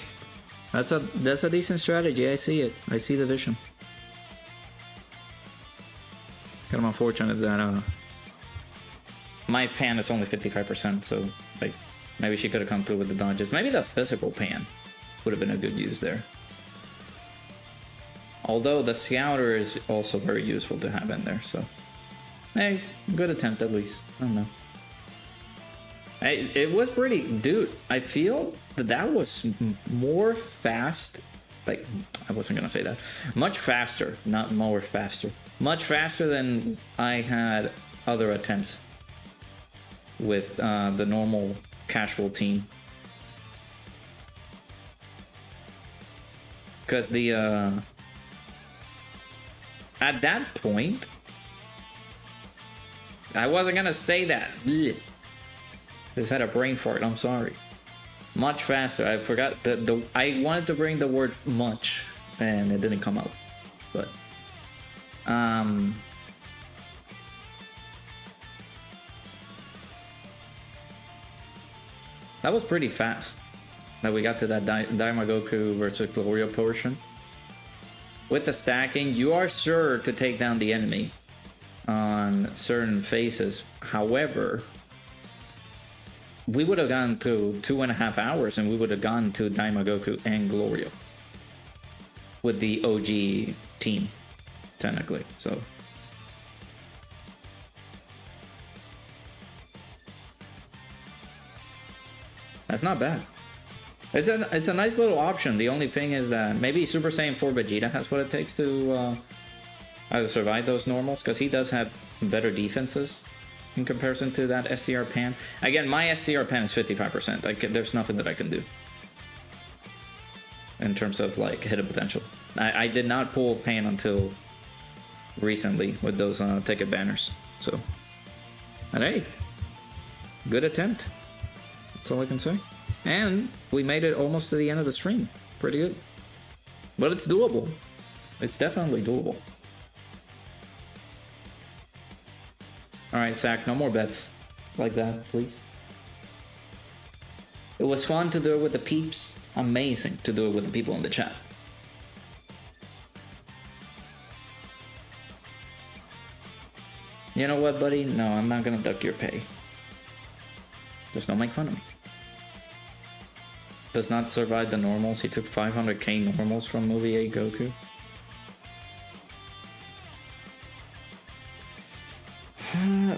that's a decent strategy. I see it. I see the vision. Kind of unfortunate that my Pan is only 55%, so like. Maybe she could have come through with the dodges. Maybe the physical Pan would have been a good use there. Although the Scouter is also very useful to have in there, so... Hey, good attempt at least. I don't know. Hey, it was pretty... Dude, I feel that was more fast... Like, I wasn't gonna say that. Much faster, not more faster. Much faster than I had other attempts with the normal... casual team, because the at that point I wasn't gonna say that. Blech. Just had a brain fart. I'm sorry. Much faster. I forgot the I wanted to bring the word much and it didn't come out, but that was pretty fast that we got to that Daima Goku versus Gloria portion. With the stacking, you are sure to take down the enemy on certain phases. However, we would have gone through 2.5 hours and we would have gone to Daima Goku and Gloria with the OG team, technically. So that's not bad. It's a nice little option. The only thing is that maybe Super Saiyan 4 Vegeta has what it takes to either survive those normals, because he does have better defenses in comparison to that SDR Pan. Again, my SDR Pan is 55%. There's nothing that I can do in terms of like hidden potential. I did not pull Pan until recently with those ticket banners. So, and hey, good attempt. That's all I can say. And we made it almost to the end of the stream. Pretty good. But it's doable. It's definitely doable. Alright, Zach, no more bets like that, please. It was fun to do it with the peeps. Amazing to do it with the people in the chat. You know what, buddy? No, I'm not gonna duck your pay. Just don't make fun of me. Does not survive the normals. He took 500k normals from Movie 8 Goku.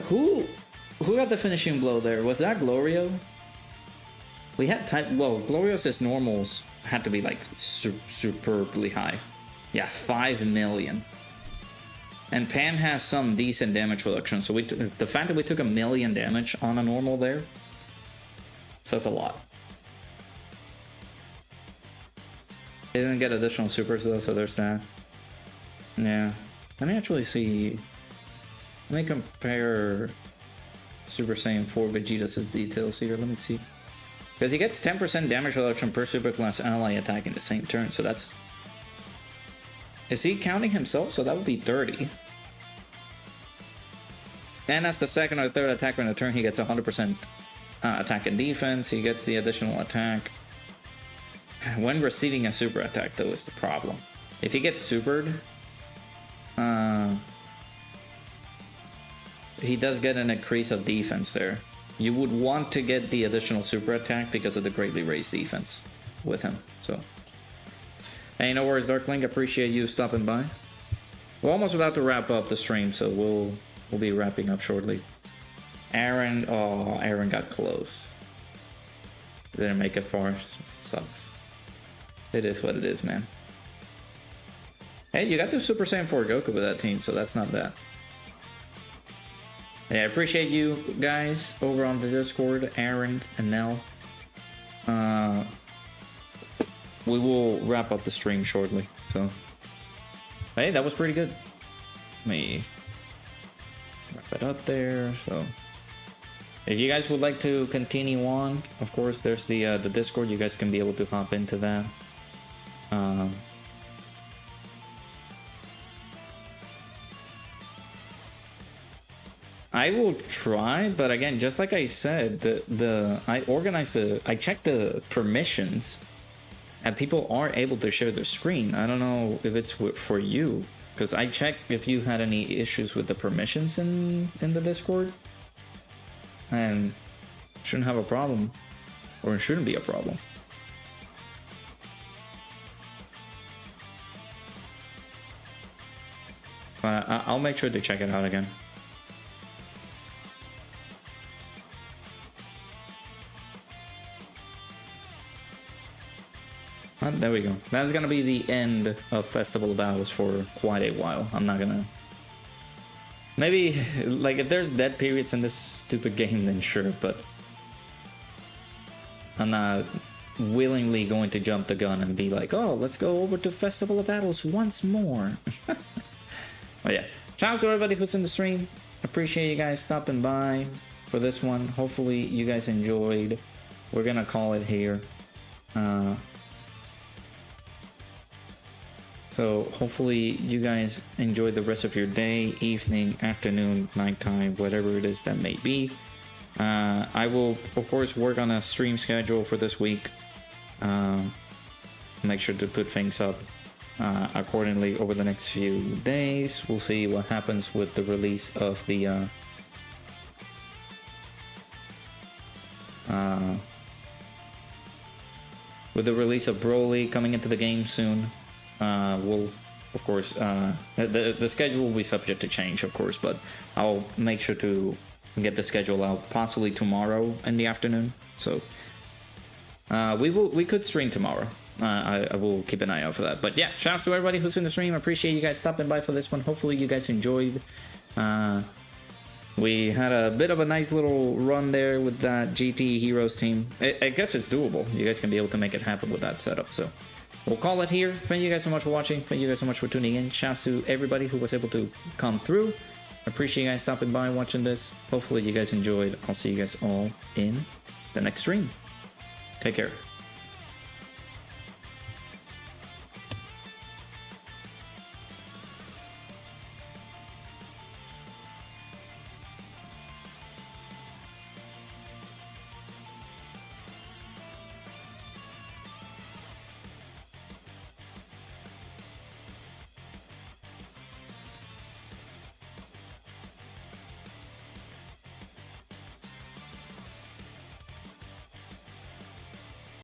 Who got the finishing blow there? Was that Glorio? We had well, Glorio's normals had to be like superbly high. Yeah, 5 million. And Pan has some decent damage reduction, so the fact that we took 1 million damage on a normal there says a lot. He didn't get additional supers though, so there's that. Yeah. Let me actually see. Let me compare Super Saiyan 4 Vegeta's details here. Let me see. Because he gets 10% damage reduction per super class ally attack in the same turn, so that's... Is he counting himself? So that would be 30. And as the second or third attacker in the turn, he gets 100% attack and defense. He gets the additional attack. When receiving a super attack, though, is the problem. If he gets supered, he does get an increase of defense there. You would want to get the additional super attack because of the greatly raised defense with him. So, hey, no worries, Darklink. Appreciate you stopping by. We're almost about to wrap up the stream, so we'll be wrapping up shortly. Aaron, oh, Aaron got close. Didn't make it far. Sucks. It is what it is, man. Hey, you got the Super Saiyan 4 Goku with that team, so that's not bad. Yeah, I appreciate you guys over on the Discord, Aaron and Nell. We will wrap up the stream shortly, so. Hey, that was pretty good. Let me wrap it up there, so. If you guys would like to continue on, of course, there's the Discord. You guys can be able to hop into that. I will try, but again, just like I said, I checked the permissions, and people are able to share their screen. I don't know if it's for you, because I checked if you had any issues with the permissions in the Discord, and shouldn't have a problem, or it shouldn't be a problem. But I'll make sure to check it out again. There we go. That's gonna be the end of Festival of Battles for quite a while. I'm not gonna... Maybe, like, if there's dead periods in this stupid game, then sure, but... I'm not willingly going to jump the gun and be like, oh, let's go over to Festival of Battles once more. But yeah, shout out to everybody who's in the stream. Appreciate you guys stopping by for this one. Hopefully you guys enjoyed. We're gonna call it here. So hopefully you guys enjoy the rest of your day, evening, afternoon, nighttime, whatever it is that may be. I will, of course, work on a stream schedule for this week. Make sure to put things up accordingly over the next few days. We'll see what happens with the release of the Broly coming into the game soon. We'll, of course, the schedule will be subject to change, of course, but I'll make sure to get the schedule out possibly tomorrow in the afternoon. So we could stream tomorrow. I will keep an eye out for that. But yeah, shouts to everybody who's in the stream. I appreciate you guys stopping by for this one. Hopefully you guys enjoyed. We had a bit of a nice little run there with that GT Heroes team. I guess it's doable. You guys can be able to make it happen with that setup. So we'll call it here. Thank you guys so much for watching. Thank you guys so much for tuning in. Shouts to everybody who was able to come through. I appreciate you guys stopping by and watching this. Hopefully you guys enjoyed. I'll see you guys all in the next stream. Take care.